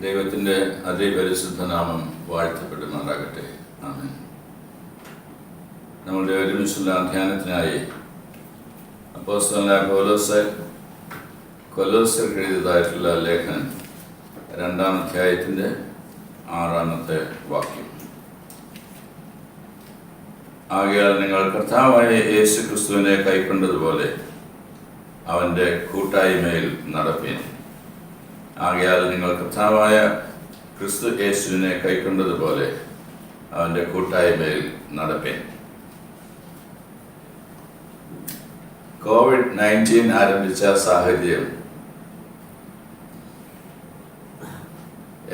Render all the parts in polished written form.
ദൈവത്തിൻ്റെ അതിപരിശുദ്ധ നാമം വാഴ്ത്തപ്പെടുമാറാകട്ടെ. ആമേൻ. നമ്മളുടെ ഒരുമിച്ചുള്ള ധ്യാനത്തിനായി അപ്പോസ്തലനായ പൗലോസ് കൊലോസ്യർക്ക് എഴുതിയതായിട്ടുള്ള ലേഖനം 2-ാം അധ്യായത്തിൻ്റെ 6-ാമത്തെ വാക്യം. ആകയാൽ നിങ്ങൾ കർത്താവായ യേശു ക്രിസ്തുവിനെ കൈക്കൊണ്ടതുപോലെ അവൻ്റെ കൂട്ടായ്മയിൽ നടപ്പീൻ. ആകയാൽ നിങ്ങൾ കർത്താവായ ക്രിസ്തു യേശുവിനെ കൈക്കൊണ്ടതുപോലെ അവൻ്റെ കൂട്ടായ്മയിൽ നടപ്പീൻ. COVID-19 ആരംഭിച്ച സാഹചര്യം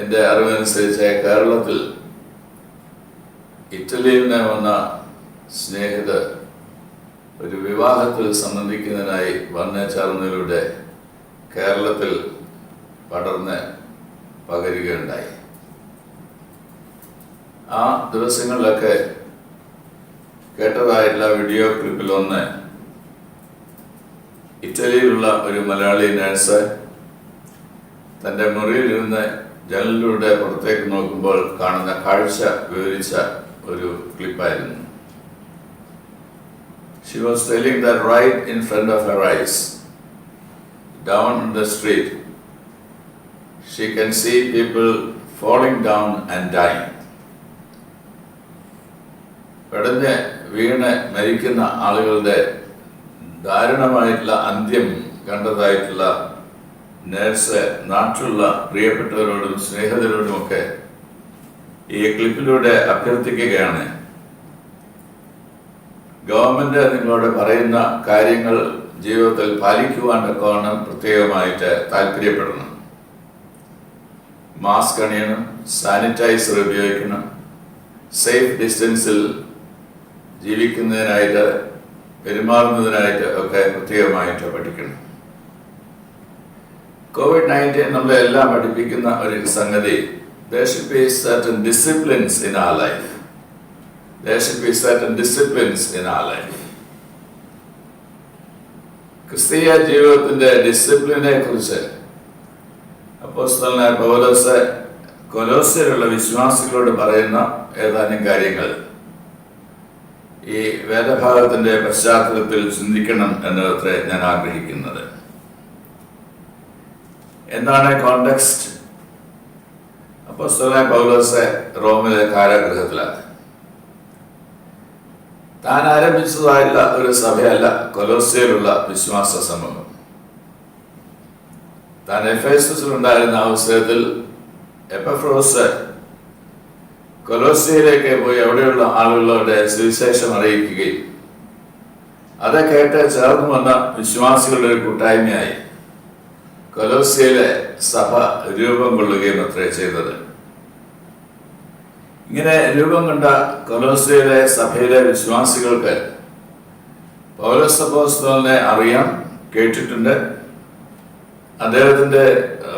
എൻ്റെ അറിവനുസരിച്ച് കേരളത്തിൽ ഇറ്റലിയിൽ നിന്ന് വന്ന സ്നേഹിതർ ഒരു വിവാഹത്തിൽ സംബന്ധിക്കുന്നതിനായി വന്നേച്ചാർന്നതിലൂടെ കേരളത്തിൽ പടർന്ന് പകരുകയുണ്ടായി. ആ ദിവസങ്ങളിലൊക്കെ കേട്ടതായിട്ടുള്ള വീഡിയോ ക്ലിപ്പിലൊന്ന് ഇറ്റലിയിലുള്ള ഒരു മലയാളി നഴ്സ് തൻ്റെ മുറിയിലിരുന്ന് ജനലിലൂടെ പുറത്തേക്ക് നോക്കുമ്പോൾ കാണുന്ന കാഴ്ച വിവരിച്ച ഒരു ക്ലിപ്പായിരുന്നു. She was telling that right in front of her eyes, down the street, she can see people falling down and dying. പെടഞ്ഞ് വീണ് മരിക്കുന്ന ആളുകളുടെ ദാരുണമായിട്ടുള്ള അന്ത്യം കണ്ടതായിട്ടുള്ള നേഴ്സ് നാട്ടിലുള്ള പ്രിയപ്പെട്ടവരോടും സ്നേഹിതരോടുമൊക്കെ ഈ ക്ലിപ്പിലൂടെ അഭ്യർത്ഥിക്കുകയാണ്, ഗവൺമെൻറ് നിങ്ങളോട് പറയുന്ന കാര്യങ്ങൾ ജീവിതത്തിൽ പാലിക്കുവാൻ തക്കവണ്ണം പ്രത്യേകമായിട്ട് താല്പര്യപ്പെടണം. മാസ്ക് അണിയണം, സാനിറ്റൈസർ ഉപയോഗിക്കണം, സേഫ് ഡിസ്റ്റൻസിൽ ജീവിക്കുന്നതിനായിട്ട് പെരുമാറുന്നതിനായിട്ട് ഒക്കെ പ്രത്യേകമായിട്ട് പഠിക്കണം. COVID-19 നമ്മളെ എല്ലാം പഠിപ്പിക്കുന്ന ഒരു സംഗതി, there should be certain disciplines in our life. There should be certain disciplines in our life. ക്രിസ്തീയ ജീവിതത്തിന്റെ ഡിസിപ്ലിനെ കുറിച്ച് അപ്പോസ്തലനായ പൗലോസ് കൊലോസ്യയിലുള്ള വിശ്വാസികളോട് പറയുന്ന ഏതാനും കാര്യങ്ങൾ ഈ വേദഭാഗത്തിന്റെ പശ്ചാത്തലത്തിൽ ചിന്തിക്കണം എന്നത്രേ ഞാൻ ആഗ്രഹിക്കുന്നത്. എന്താണ് കോണ്ടെക്സ്റ്റ്? അപ്പോസ്തലനായ പൗലോസ് റോമിലെ കാരാഗൃഹത്തിലാണ്. താൻ ആരംഭിച്ചതായുള്ള ഒരു സഭയല്ല കൊലോസ്യയിലുള്ള വിശ്വാസ സമൂഹം. താൻ എഫേസസിലുണ്ടായിരുന്ന അവസരത്തിൽ എപ്പഫ്രോസ് കൊലോസ്യയിലേക്ക് പോയി അവിടെയുള്ള ആളുകളോട് സുവിശേഷം അറിയിക്കുകയും അത് കേട്ട് ചേർന്ന് വന്ന വിശ്വാസികളുടെ ഒരു കൂട്ടായ്മയായി കൊലോസ്യയിലെ സഭ രൂപം കൊള്ളുകയും അത്രേ ചെയ്തത്. ഇങ്ങനെ രൂപം കൊണ്ട കൊലോസ്യയിലെ സഭയിലെ വിശ്വാസികൾക്ക് പൗലോസ് അപ്പോസ്തലനെ അറിയാം, കേട്ടിട്ടുണ്ട്. അദ്ദേഹത്തിന്റെ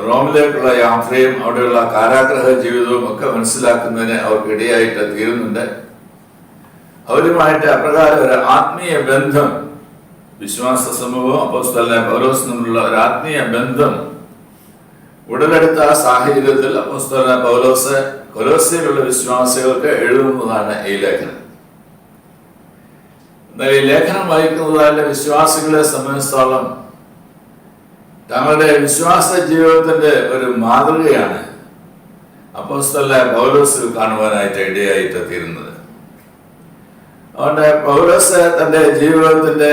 റോമിലേക്കുള്ള യാത്രയും അവിടെയുള്ള കാരാഗ്രഹ ജീവിതവും ഒക്കെ മനസ്സിലാക്കുന്നതിന് അവർക്ക് ഇടയായിട്ട് തീരുന്നുണ്ട്. അവരുമായിട്ട് അപ്രകാരം ഒരു ആത്മീയ ബന്ധം, വിശ്വാസ സമൂഹവും അപ്പോസ്തലനായ പൗലോസും തമ്മിലുള്ള ഒരു ആത്മീയ ബന്ധം ഉടലെടുത്ത സാഹചര്യത്തിൽ അപ്പോസ്തലനായ പൗലോസ് കൊലോസ്യയിലുള്ള വിശ്വാസികൾക്ക് എഴുതുന്നതാണ് ഈ ലേഖനം. എന്നാൽ ഈ ലേഖനം വായിക്കുന്നതായ വിശ്വാസികളെ സംബന്ധിച്ചിടത്തോളം തങ്ങളുടെ വിശ്വാസ ജീവിതത്തിന്റെ ഒരു മാതൃകയാണ് അപ്പോസ്തലനായ പൗലോസിൽ കാണുവാനായിട്ട് ഇടയായിട്ട് തീരുന്നത്. അതുകൊണ്ട് പൗലോസ് തന്റെ ജീവിതത്തിന്റെ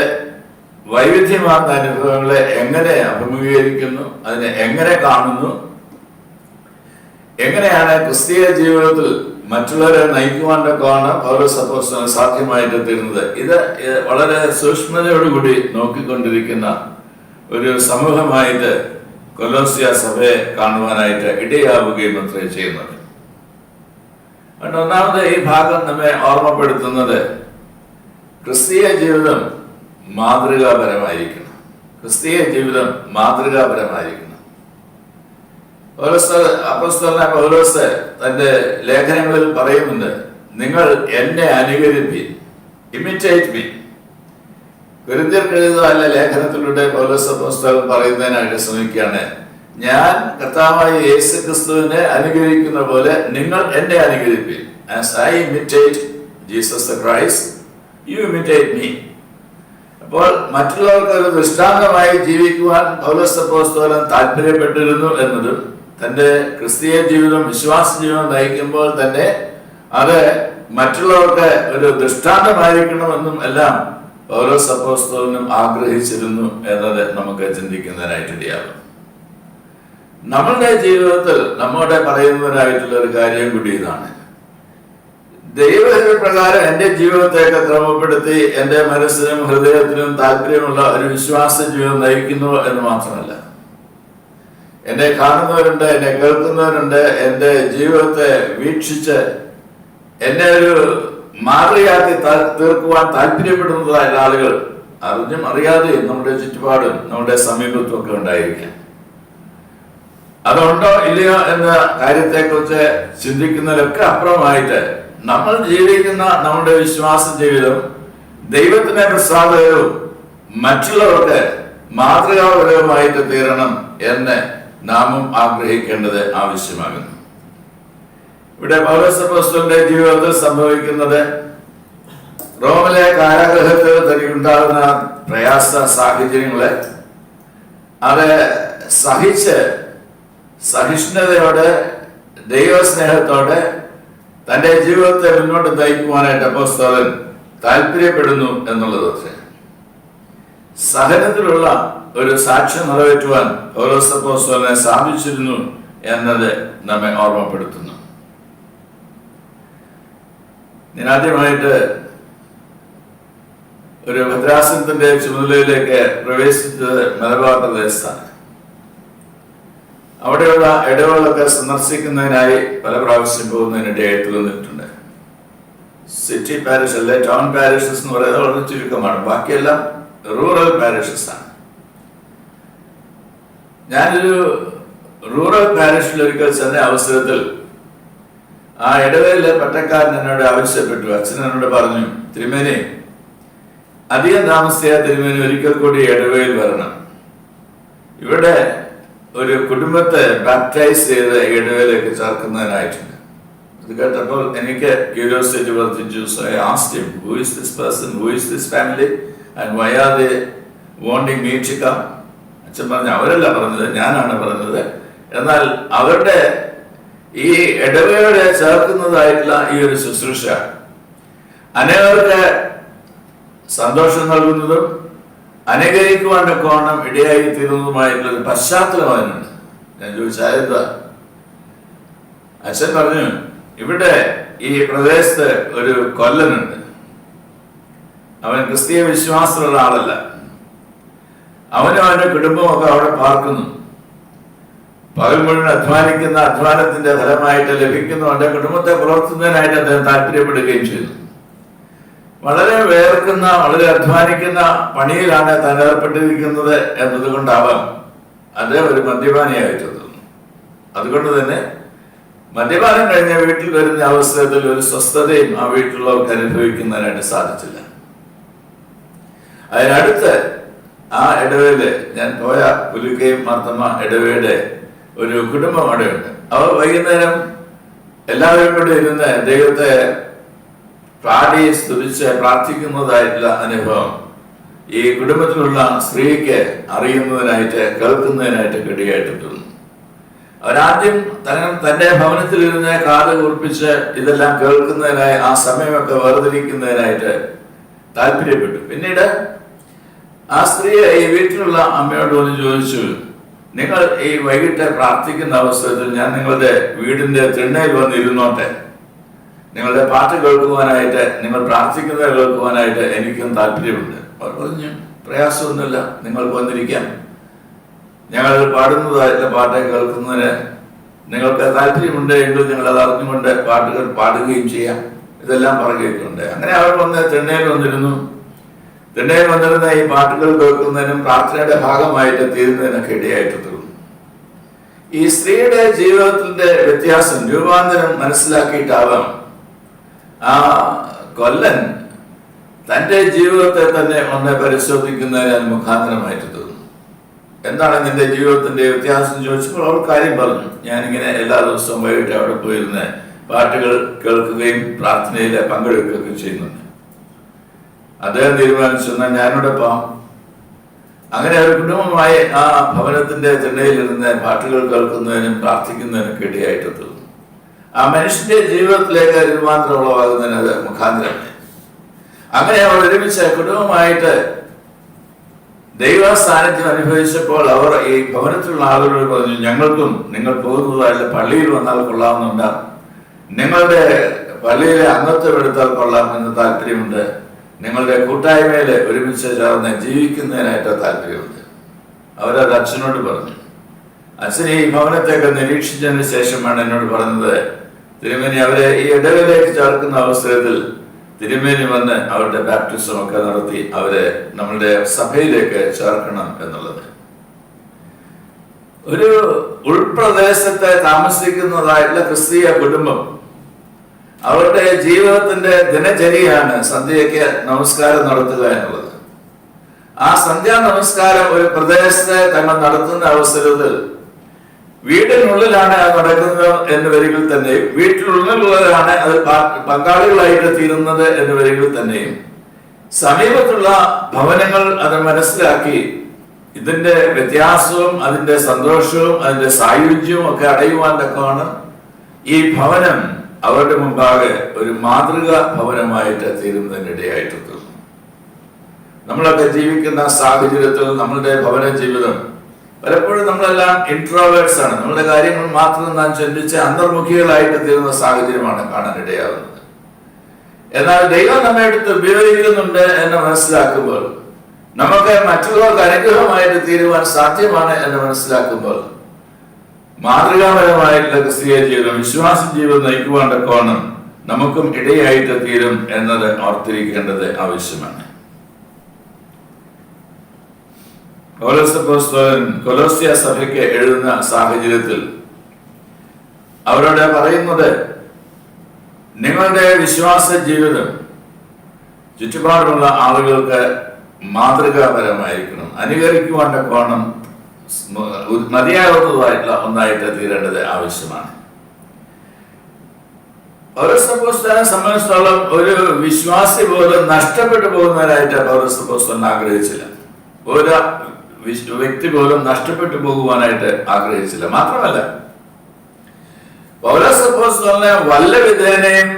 വൈവിധ്യമാർന്ന അനുഭവങ്ങളെ എങ്ങനെ അഭിമുഖീകരിക്കുന്നു, അതിനെ എങ്ങനെ കാണുന്നു, എങ്ങനെയാണ് ക്രിസ്തീയ ജീവിതത്തിൽ മറ്റുള്ളവരെ നയിക്കുവാനൊക്കെയാണ് പൗലോസ് അപ്പോസ്തലന് സാധ്യമായിട്ട് തീരുന്നത്. ഇത് വളരെ സൂക്ഷ്മതയോടുകൂടി നോക്കിക്കൊണ്ടിരിക്കുന്ന ഒരു സമൂഹമായിട്ട് കൊലോസ്യ സഭയെ കാണുവാനായിട്ട് ഇടയാവുകയും അത്രേ ചെയ്യുന്നത്. അതുകൊണ്ട് ഒന്നാമത് ഈ ഭാഗം നമ്മെ ഓർമ്മപ്പെടുത്തുന്നത് ക്രിസ്തീയ ജീവിതം മാതൃകാപരമായിരിക്കണം. ക്രിസ്തീയ ജീവിതം മാതൃകാപരമായിരിക്കണം. അപ്പോസ്തലനായ പൗലോസ് തന്റെ ലേഖനങ്ങളിൽ പറയുന്നുണ്ട്, നിങ്ങൾ എന്നെ അനുകരിപ്പീൻ, ഇമിറ്റേറ്റ് മീ. കൊരിന്ത്യർക്ക് എഴുതിയ ലേഖനത്തിലൂടെ പൗലോസ് അപ്പോസ്തലൻ പറയുന്നതിനായിട്ട് ശ്രമിക്കുകയാണ്, ഞാൻ കർത്താവായ യേശു ക്രിസ്തുവിനെ അനുകരിക്കുന്ന പോലെ നിങ്ങൾ എന്നെ അനുകരിപ്പിൻ. As I imitate Jesus Christ, you imitate me. അപ്പോൾ മറ്റുള്ളവർക്ക് ഒരു ദൃഷ്ടാന്തമായി ജീവിക്കുവാൻ പൗലോസ് അപ്പോസ്തലൻ താല്പര്യപ്പെട്ടിരുന്നു എന്നതും തന്റെ ക്രിസ്തീയ ജീവിതം, വിശ്വാസ ജീവിതം നയിക്കുമ്പോൾ തന്നെ അത് മറ്റുള്ളവർക്ക് ഒരു ദൃഷ്ടാന്തമായിരിക്കണമെന്നും എല്ലാം പൗലോസ് അപ്പോസ്തലനും ആഗ്രഹിച്ചിരുന്നു എന്നത് നമുക്ക് ചിന്തിക്കുന്നതിനായിട്ടിടയാകും. നമ്മളുടെ ജീവിതത്തിൽ നമ്മോടെ പറയുന്നതിനായിട്ടുള്ള ഒരു കാര്യം കൂടി ഇതാണ്. ദൈവപ്രകാരം എൻ്റെ ജീവിതത്തെയൊക്കെ ക്രമപ്പെടുത്തി എൻ്റെ മനസ്സിനും ഹൃദയത്തിനും താല്പര്യമുള്ള ഒരു വിശ്വാസ ജീവിതം നയിക്കുന്നു എന്ന് മാത്രമല്ല, എന്നെ കാണുന്നവരുണ്ട്, എന്നെ കേൾക്കുന്നവരുണ്ട്, എൻ്റെ ജീവിതത്തെ വീക്ഷിച്ച് എന്നെ ഒരു മാതൃകയാക്കി തീർക്കുവാൻ താല്പര്യപ്പെടുന്നതായ ആളുകൾ അറിഞ്ഞും അറിയാതെയും നമ്മുടെ ചുറ്റുപാടും നമ്മുടെ സമീപത്തും ഒക്കെ ഉണ്ടായിരിക്കാം. അതുണ്ടോ ഇല്ലയോ എന്ന കാര്യത്തെക്കുറിച്ച് ചിന്തിക്കുന്നതിലൊക്കെ അപ്പുറമായിട്ട് നമ്മൾ ജീവിക്കുന്ന നമ്മുടെ വിശ്വാസ ജീവിതം ദൈവത്തിന് പ്രസാദകരവും മറ്റുള്ളവർക്ക് മാതൃകാപരവുമായിട്ട് തീരണം എന്ന് നാമും ആഗ്രഹിക്കേണ്ടത് ആവശ്യമാകുന്നു. ഇവിടെ പൗലോസ് അപ്പോസ്തലന്റെ ജീവിതത്തിൽ സംഭവിക്കുന്നത് റോമിലെ കാരാഗൃഹത്തിൽ തനിക്കുണ്ടാകുന്ന പ്രയാസ സാഹചര്യങ്ങളെ അത് സഹിച്ച് സഹിഷ്ണുതയോടെ ദൈവസ്നേഹത്തോടെ തന്റെ ജീവിതത്തെ മുന്നോട്ട് നയിക്കുവാനായിട്ട് അപ്പോസ്തലൻ താല്പര്യപ്പെടുന്നു എന്നുള്ളത് സഹനത്തിലുള്ള ഒരു സാക്ഷ്യം നിറവേറ്റുവാൻ പൗലോസ് അപ്പോസ്തലനെ സാധിച്ചിരുന്നു എന്നത് നമ്മെ ഓർമ്മപ്പെടുത്തുന്നു. ഞാൻ ആദ്യമായിട്ട് ഒരു ഭദ്രാസനത്തിന്റെ ചുമതലയിലേക്ക് പ്രവേശിച്ചത് മലബാർ പ്രദേശത്താണ്. അവിടെയുള്ള ഇടവുകളൊക്കെ സന്ദർശിക്കുന്നതിനായി പല പ്രാവശ്യം പോകുന്നതിനിടയായിട്ട് നിന്നിട്ടുണ്ട്. സിറ്റി പാരിഷ് അല്ലെ ടൗൺ പാരിഷസ് എന്ന് പറയുന്നത് വളരെ ചുരുക്കമാണ്, ബാക്കിയെല്ലാം റൂറൽ പാരിഷസ് ആണ്. ഞാനൊരു റൂറൽ പാരിഷിൽ ഒരിക്കൽ ചെന്ന അവസരത്തിൽ ആ ഇടവയിലെ പട്ടക്കാരൻ എന്നോട് ആവശ്യപ്പെട്ടു. അച്ഛൻ എന്നോട് പറഞ്ഞു, തിരുമേനി അധികം താമസിയാതെ തിരുമേനി ഒരിക്കൽ കൂടി ഇടവയിൽ വരണം. ഇവിടെ ഒരു കുടുംബത്തെ ബാപ്റ്റൈസ് ചെയ്ത് ഇടവയിലേക്ക് ചേർക്കുന്നതിനായിട്ടുണ്ട്. അത് കേട്ടപ്പോൾ എനിക്ക് ക്യൂരിയോസിറ്റി വർദ്ധിച്ചു. So I asked him, who is this person, who is this family and why are they wanting me to come? അച്ഛൻ പറഞ്ഞു, അവരല്ല പറഞ്ഞത്, ഞാനാണ് പറഞ്ഞത്. എന്നാൽ അവരുടെ ഈ ഇടവയോടെ ചേർക്കുന്നതായിട്ടുള്ള ഈ ഒരു ശുശ്രൂഷ അനേകർക്ക് സന്തോഷം നൽകുന്നതും അനുകരിക്കുവാനൊക്കെ ഓണം ഇടയായി തീരുന്നതുമായിട്ടുള്ള ഒരു പശ്ചാത്തലം അതിനുണ്ട്. ഞാൻ ചോദിച്ചാൽ അച്ഛൻ പറഞ്ഞു, ഇവിടെ ഈ പ്രദേശത്ത് ഒരു കൊല്ലനുണ്ട്. അവൻ ക്രിസ്തീയ വിശ്വാസമുള്ള ആളല്ല. അവനും അവന്റെ കുടുംബമൊക്കെ അവിടെ പാർക്കുന്നു. പകൽ മുഴുവൻ അധ്വാനിക്കുന്ന അധ്വാനത്തിന്റെ ഫലമായിട്ട് ലഭിക്കുന്നു. അവന്റെ കുടുംബത്തെ പുലർത്തുന്നതിനായിട്ട് അദ്ദേഹം താല്പര്യപ്പെടുകയും ചെയ്തു. വളരെ വേർക്കുന്ന, വളരെ അധ്വാനിക്കുന്ന പണിയിലാണ് താൻ ഏർപ്പെട്ടിരിക്കുന്നത് എന്നതുകൊണ്ടാവാം അദ്ദേഹം ഒരു മദ്യപാനിയായിട്ട് തോന്നുന്നു. അതുകൊണ്ട് തന്നെ മദ്യപാനം കഴിഞ്ഞ വീട്ടിൽ വരുന്ന അവസരത്തിൽ ഒരു സ്വസ്ഥതയും ആ വീട്ടിലുള്ളവർക്ക് അനുഭവിക്കുന്നതിനായിട്ട് സാധിച്ചില്ല. അതിനടുത്ത് ആ ഇടവേള ഞാൻ പോയ പുലിക്കയും മാർത്തമ്മ ഇടവേളയുടെ ഒരു കുടുംബം അവിടെയുണ്ട്. അവർ വൈകുന്നേരം എല്ലാവരും കൂടെ ഇരുന്ന് ദൈവത്തെ പാടി സ്തുതിച്ച് പ്രാർത്ഥിക്കുന്നതായിട്ടുള്ള അനുഭവം ഈ കുടുംബത്തിലുള്ള സ്ത്രീക്ക് അറിയുന്നതിനായിട്ട് കേൾക്കുന്നതിനായിട്ട് ഇടയായിട്ട് തോന്നുന്നു. അവരാദ്യം തന്റെ ഭവനത്തിലിരുന്ന് കാത് കൂർപ്പിച്ച് ഇതെല്ലാം കേൾക്കുന്നതിനായി ആ സമയമൊക്കെ വേർതിരിക്കുന്നതിനായിട്ട് താല്പര്യപ്പെട്ടു. പിന്നീട് ആ സ്ത്രീയെ ഈ വീട്ടിലുള്ള അമ്മയോട് വന്ന് ചോദിച്ചു, നിങ്ങൾ ഈ വൈകിട്ട് പ്രാർത്ഥിക്കുന്ന അവസരത്തിൽ ഞാൻ നിങ്ങളുടെ വീടിന്റെ തിണ്ണയിൽ വന്ന് ഇരുന്നോട്ടെ, നിങ്ങളുടെ പാട്ട് കേൾക്കുവാനായിട്ട്, നിങ്ങൾ പ്രാർത്ഥിക്കുന്നത് കേൾക്കുവാനായിട്ട് എനിക്കും താല്പര്യമുണ്ട്. അവർ പറഞ്ഞു, പ്രയാസമൊന്നുമില്ല, നിങ്ങൾക്ക് വന്നിരിക്കാം. ഞങ്ങൾ പാടുന്നതായിട്ടുള്ള പാട്ട് കേൾക്കുന്നതിന് നിങ്ങൾക്ക് താല്പര്യമുണ്ട് എങ്കിൽ നിങ്ങൾ അത് അറിഞ്ഞുകൊണ്ട് പാട്ടുകൾ പാടുകയും ചെയ്യാം. ഇതെല്ലാം പറയുകയുണ്ട്. അങ്ങനെ അവർ വന്ന് തിണ്ണയിൽ വന്നിരുന്നു. തിണ്ണയിൽ വന്നിരുന്ന ഈ പാട്ടുകൾ കേൾക്കുന്നതിനും പ്രാർത്ഥനയുടെ ഭാഗമായിട്ട് തീരുന്നതിനൊക്കെ ഇടയായിട്ട് തീർന്നു. ഈ സ്ത്രീയുടെ ജീവിതത്തിന്റെ വ്യത്യാസം, രൂപാന്തരം മനസ്സിലാക്കിയിട്ടാവാം ആ കൊല്ലൻ തന്റെ ജീവിതത്തെ തന്നെ ഒന്ന് പരിശോധിക്കുന്നതിന് മുഖാന്തരമായിട്ട് തോന്നുന്നു. എന്താണ് നിന്റെ ജീവിതത്തിന്റെ വ്യത്യാസം ചോദിച്ചപ്പോൾ അവർ കാര്യം പറഞ്ഞു. ഞാനിങ്ങനെ എല്ലാ ദിവസവും വൈകിട്ട് അവിടെ പോയിരുന്ന് പാട്ടുകൾ കേൾക്കുകയും പ്രാർത്ഥനയിൽ പങ്കെടുക്കുകയൊക്കെ ചെയ്യുന്നുണ്ട്. അദ്ദേഹം തീരുമാനിച്ചു, എന്നാൽ ഞാനിവിടെ പോകാം. അങ്ങനെ ഒരു കുടുംബമായി ആ ഭവനത്തിന്റെ തിണ്ണയിലിരുന്ന് പാട്ടുകൾ കേൾക്കുന്നതിനും പ്രാർത്ഥിക്കുന്നതിനും ഇടയായിട്ട് തീർന്നു. ആ മനുഷ്യന്റെ ജീവിതത്തിലേക്ക് രൂപാന്തരം ഉളവാകുന്നതിന് അത് മുഖാന്തരമായി. അങ്ങനെ അവർ ഒരുമിച്ച് കുടുംബമായിട്ട് ദൈവ സാന്നിധ്യം അനുഭവിച്ചപ്പോൾ അവർ ഈ ഭവനത്തിലുള്ള ആളുകളോട് പറഞ്ഞു, ഞങ്ങൾക്കും നിങ്ങൾ പോകുന്നതായിട്ട് പള്ളിയിൽ വന്നാൽ കൊള്ളാമെന്നുണ്ട്, നിങ്ങളുടെ പള്ളിയിലെ അംഗത്വം എടുത്താൽ കൊള്ളാമെന്ന് താല്പര്യമുണ്ട്, നിങ്ങളുടെ കൂട്ടായ്മയിൽ ഒരുമിച്ച് ചേർന്ന് ജീവിക്കുന്നതിനായിട്ട് താല്പര്യമുണ്ട്. അവരത് അച്ഛനോട് പറഞ്ഞു. അച്ഛൻ ഈ ഭവനത്തെയൊക്കെ നിരീക്ഷിച്ചതിന് ശേഷമാണ് എന്നോട് പറഞ്ഞത്, തിരുമേനി അവരെ ഈ ഇടവിലേക്ക് ചേർക്കുന്ന അവസരത്തിൽ തിരുമേനി വന്ന് അവരുടെ ബാപ്റ്റിസം ഒക്കെ നടത്തി അവരെ നമ്മളുടെ സഭയിലേക്ക് ചേർക്കണം എന്നുള്ളത്. ഒരു ഉൾപ്രദേശത്തെ താമസിക്കുന്നതായിട്ടുള്ള ക്രിസ്തീയ കുടുംബം അവരുടെ ജീവിതത്തിന്റെ ദിനചര്യയാണ് സന്ധ്യയ്ക്ക് നമസ്കാരം നടത്തുക എന്നുള്ളത്. ആ സന്ധ്യാ നമസ്കാരം ഒരു പ്രദേശത്തെ തങ്ങൾ നടത്തുന്ന അവസരത്തിൽ വീടിനുള്ളിലാണ് അത് നടക്കുന്നത് എന്ന് വരികിൽ തന്നെയും വീട്ടിനുള്ളിലുള്ളവരാണ് അത് പങ്കാളികളായിട്ട് തീരുന്നത് എന്ന് വരികിൽ തന്നെയും സമീപത്തുള്ള ഭവനങ്ങൾ അത് മനസ്സിലാക്കി ഇതിന്റെ വ്യത്യാസവും അതിന്റെ സന്തോഷവും അതിന്റെ സായുജ്യവും ഒക്കെ അടയുവാൻ തക്കമാണ് ഈ ഭവനം അവരുടെ മുമ്പാകെ ഒരു മാതൃക ഭവനമായിട്ട് തീരുന്നതിനിടയായിട്ട് തീർന്നു. നമ്മളൊക്കെ ജീവിക്കുന്ന സാഹചര്യത്തിൽ നമ്മളുടെ ഭവന ജീവിതം പലപ്പോഴും നമ്മളെല്ലാം ഇൻട്രോവേർട്സ് ആണ്. നമ്മുടെ കാര്യങ്ങൾ മാത്രം നാം ചിന്തിച്ച് അന്തർമുഖികളായിട്ട് തീരുന്ന സാഹചര്യമാണ് കാണാനിടയാകുന്നത്. എന്നാൽ ദൈവം നമ്മെ എടുത്ത് ഉപയോഗിക്കുന്നുണ്ട് എന്ന് മനസ്സിലാക്കുമ്പോൾ, നമുക്ക് മറ്റുള്ളവർക്ക് അനുഗ്രഹമായിട്ട് തീരുവാൻ സാധ്യമാണ് എന്ന് മനസ്സിലാക്കുമ്പോൾ, മാതൃകാപരമായിട്ടുള്ള ക്രിസ്തീയ ജീവിതം, വിശ്വാസ ജീവിതം നയിക്കുവാൻ തക്കവണ്ണം നമുക്കും ഇടയായിട്ട് തീരും എന്നത് ഓർത്തിരിക്കേണ്ടത് ആവശ്യമാണ്. കൊലോസ്യ സഭയ്ക്ക് എഴുതുന്ന സാഹചര്യത്തിൽ അവരോട് പറയുന്നത്, നിങ്ങളുടെ വിശ്വാസ ജീവിതം ചുറ്റുപാടുമുള്ള ആളുകൾക്ക് മാതൃകാപരമായിരിക്കണം, അനുകരിക്കുവാൻ തക്കവണ്ണം മതിയാകുന്നതായിട്ടുള്ള ഒന്നായിട്ട് തീരേണ്ടത് ആവശ്യമാണ്. പൗരസ്ത്യനെ സംബന്ധിച്ചിടത്തോളം ഒരു വിശ്വാസി പോലും നഷ്ടപ്പെട്ടു പോകുന്നവരായിട്ട് പൗരസ്ത്യൻ ആഗ്രഹിച്ചില്ല. ഒരു വ്യക്തി പോലും നഷ്ടപ്പെട്ടു പോകുവാനായിട്ട് ആഗ്രഹിച്ചില്ല. മാത്രമല്ല, പൗലോസ് വല്ല വിധേനയും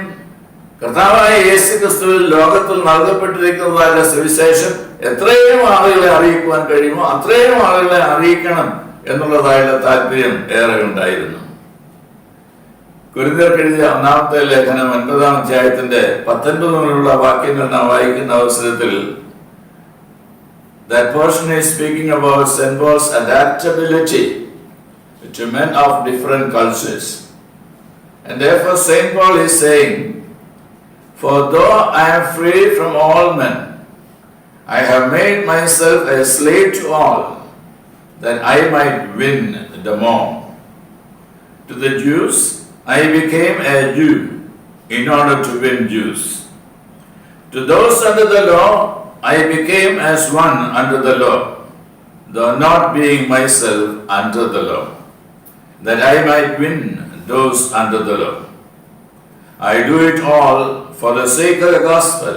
കർത്താവായ യേശു ക്രിസ്തുവിൽ ലോകത്തിൽ നൽകപ്പെട്ടിരിക്കുന്നതായ സുവിശേഷം എത്രയും ആളുകളെ അറിയിക്കുവാൻ കഴിയുമോ അത്രയും ആളുകളെ അറിയിക്കണം എന്നുള്ളതായുള്ള താല്പര്യം ഏറെ ഉണ്ടായിരുന്നു. കൊരിന്ത്യർക്ക് എഴുതിയ 1-ാമത്തെ ലേഖനം 9-ാം അധ്യായത്തിന്റെ 19 മുതലുള്ള വാക്യങ്ങൾ നാം വായിക്കുന്ന അവസരത്തിൽ that portion is speaking about St. Paul's adaptability to men of different cultures. And therefore St. Paul is saying, for though I am free from all men, I have made myself a slave to all, that I might win the more. To the Jews, I became a Jew in order to win Jews. To those under the law, I became as one under the law, though not being myself under the law, that I might win those under the law. I do it all for the sake of the gospel,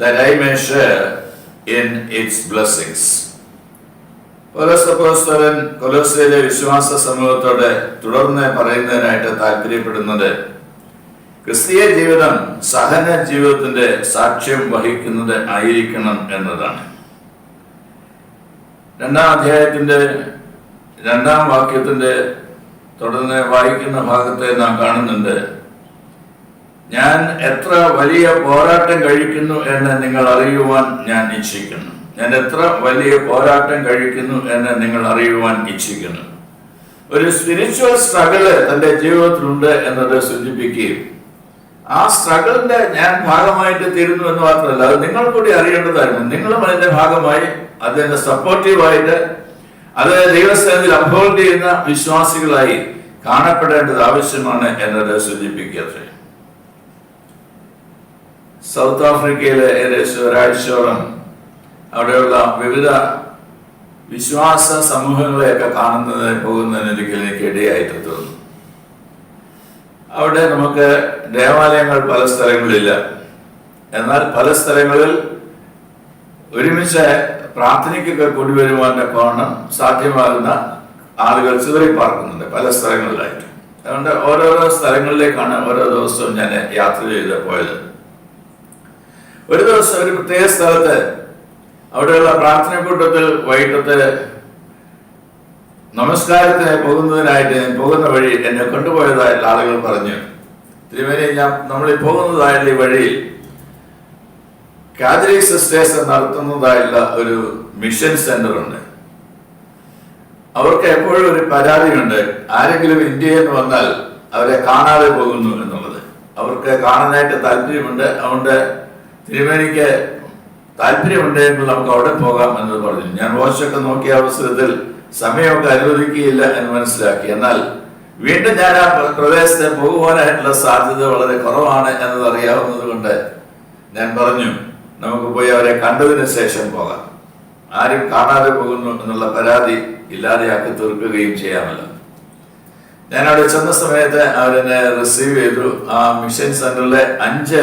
that I may share in its blessings. പൗലോസ് കൊലോസ്യയിലെ വിശ്വാസ സമൂഹത്തോടെ തുടർന്ന് പറയുന്നതിനായിട്ട് താല്പര്യപ്പെടുന്നത്, ക്രിസ്തീയ ജീവിതം സഹന ജീവിതത്തിന്റെ സാക്ഷ്യം വഹിക്കുന്നത് ആയിരിക്കണം എന്നതാണ്. 2-ാം അധ്യായത്തിന്റെ 2-ാം വാക്യത്തിന്റെ തുടർന്ന് വായിക്കുന്ന ഭാഗത്തെ നാം കാണുന്നുണ്ട്, ഞാൻ എത്ര വലിയ പോരാട്ടം കഴിക്കുന്നു എന്ന് നിങ്ങൾ അറിയുവാൻ ഞാൻ ഇച്ഛിക്കുന്നു. ഞാൻ എത്ര വലിയ പോരാട്ടം കഴിക്കുന്നു എന്ന് നിങ്ങൾ അറിയുവാൻ ഇച്ഛിക്കുന്നു. ഒരു സ്പിരിച്വൽ സ്ട്രഗിള് തന്റെ ജീവിതത്തിലുണ്ട് എന്നത് സൂചിപ്പിക്കുകയും ആ സ്ട്രഗിളിന്റെ ഞാൻ ഭാഗമായിട്ട് തീരുന്നു എന്ന് മാത്രമല്ല, അത് നിങ്ങൾ കൂടി അറിയേണ്ടതായിരുന്നു. നിങ്ങളും അതിന്റെ ഭാഗമായി അതിന്റെ സപ്പോർട്ടീവായിട്ട് അത് ദൈവസേനയിൽ അപ്ഹോൾഡ് ചെയ്യുന്ന വിശ്വാസികളായി കാണപ്പെടേണ്ടത് ആവശ്യമാണ് എന്നത് സൂചിപ്പിക്കുക. സൗത്ത് ആഫ്രിക്കയിലെ ഏകദേശം ഒരാഴ്ചയോളം അവിടെയുള്ള വിവിധ വിശ്വാസ സമൂഹങ്ങളെയൊക്കെ പോകുന്നതിന് ഒരിക്കലും എനിക്ക് ഇടയായിട്ട് തോന്നുന്നു. അവിടെ നമുക്ക് ദേവാലയങ്ങൾ പല സ്ഥലങ്ങളിലില്ല. എന്നാൽ പല സ്ഥലങ്ങളിൽ ഒരുമിച്ച് പ്രാർത്ഥനയ്ക്കൊക്കെ കൂടി വരുവാൻ്റെ കോണം സാധ്യമാകുന്ന ആളുകൾ ചിതറിപ്പാർക്കുന്നുണ്ട് പല സ്ഥലങ്ങളിലായിട്ട്. അതുകൊണ്ട് ഓരോരോ സ്ഥലങ്ങളിലേക്കാണ് ഓരോ ദിവസവും ഞാൻ യാത്ര ചെയ്ത് പോയത്. ഒരു ദിവസം ഒരു പ്രത്യേക സ്ഥലത്ത് അവിടെയുള്ള പ്രാർത്ഥന കൂട്ടത്തിൽ വൈകിട്ടത്തെ നമസ്കാരത്തിന് പോകുന്നതിനായിട്ട് ഞാൻ പോകുന്ന വഴി എന്നെ കൊണ്ടുപോയതായിട്ടുള്ള ആളുകൾ പറഞ്ഞു, തിരുമേനി നമ്മളീ പോകുന്നതായിട്ടുള്ള ഈ വഴിയിൽ കാത്തലിക് സിസ്റ്റേഴ്സ് നടത്തുന്നതായിട്ടുള്ള ഒരു മിഷൻ സെന്റർ ഉണ്ട്. അവർക്ക് എപ്പോഴും ഒരു പരാതിയുണ്ട്, ആരെങ്കിലും ഇന്ത്യയിൽ നിന്ന് വന്നാൽ അവരെ കാണാതെ പോകുന്നു എന്നുള്ളത്. അവർക്ക് കാണാനായിട്ട് താല്പര്യമുണ്ട്. അതുകൊണ്ട് തിരുമേനിക്ക് താല്പര്യമുണ്ടെങ്കിൽ നമുക്ക് അവിടെ പോകാം എന്ന് പറഞ്ഞു. ഞാൻ വാച്ചൊക്കെ നോക്കിയ അവസരത്തിൽ സമയമൊക്കെ അനുവദിക്കുകയില്ല എന്ന് മനസ്സിലാക്കി. എന്നാൽ വീണ്ടും ഞാൻ ആ പ്രദേശത്ത് പോകുവാനായിട്ടുള്ള സാധ്യത വളരെ കുറവാണ് എന്നത് അറിയാവുന്നത് കൊണ്ട് ഞാൻ പറഞ്ഞു, നമുക്ക് പോയി അവരെ കണ്ടതിന് ശേഷം പോകാം, ആരും കാണാതെ പോകുന്നു എന്നുള്ള പരാതി ഇല്ലാതെയാക്കി തീർക്കുകയും ചെയ്യാമല്ലോ. ഞാൻ അവിടെ ചെന്ന സമയത്ത് അവരെന്നെ റിസീവ് ചെയ്തു. ആ മിഷൻ സെന്ററിലെ 5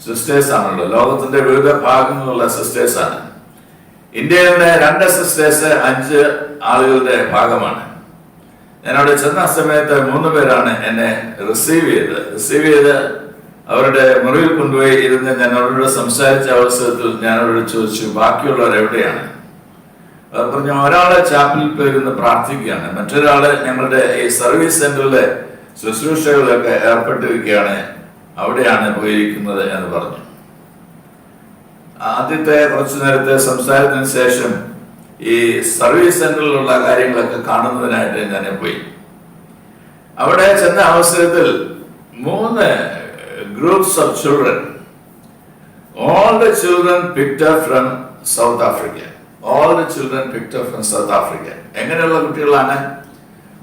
സിസ്റ്റേഴ്സ് ആണല്ലോ, ലോകത്തിന്റെ വിവിധ ഭാഗങ്ങളിലുള്ള സിസ്റ്റേഴ്സ് ആണ്. ഇന്ത്യയിലെ 2 സിസ്റ്റേഴ്സ് 5 ആളുകളുടെ ഭാഗമാണ്. ഞാൻ അവിടെ ചെന്ന സമയത്ത് 3 പേരാണ് എന്നെ റിസീവ് ചെയ്ത് അവരുടെ മുറിയിൽ കൊണ്ടുപോയി ഇരുന്ന് ഞാൻ അവരോട് സംസാരിച്ച അവസരത്തിൽ ഞാൻ അവരോട് ചോദിച്ചു, ബാക്കിയുള്ളവർ എവിടെയാണ്? അവർ പറഞ്ഞു, ഒരാളെ ചാപ്പലിൽ പോയിരുന്ന് പ്രാർത്ഥിക്കുകയാണ്, മറ്റൊരാള് ഞങ്ങളുടെ ഈ സർവീസ് സെന്ററിലെ ശുശ്രൂഷകളിലൊക്കെ ഏർപ്പെട്ടിരിക്കുകയാണ്, അവിടെയാണ് പോയിരിക്കുന്നത് എന്ന് പറഞ്ഞു. ആദ്യത്തെ കുറച്ചു നേരത്തെ സംസാരത്തിന് ശേഷം ഈ സർവീസ് സെന്ററിലുള്ള കാര്യങ്ങളൊക്കെ കാണുന്നതിനായിട്ട് ഞാൻ പോയി. അവിടെ ചെന്ന അവസരത്തിൽ 3 groups of children, all the children picked up from South Africa. എങ്ങനെയുള്ള കുട്ടികളാണ്?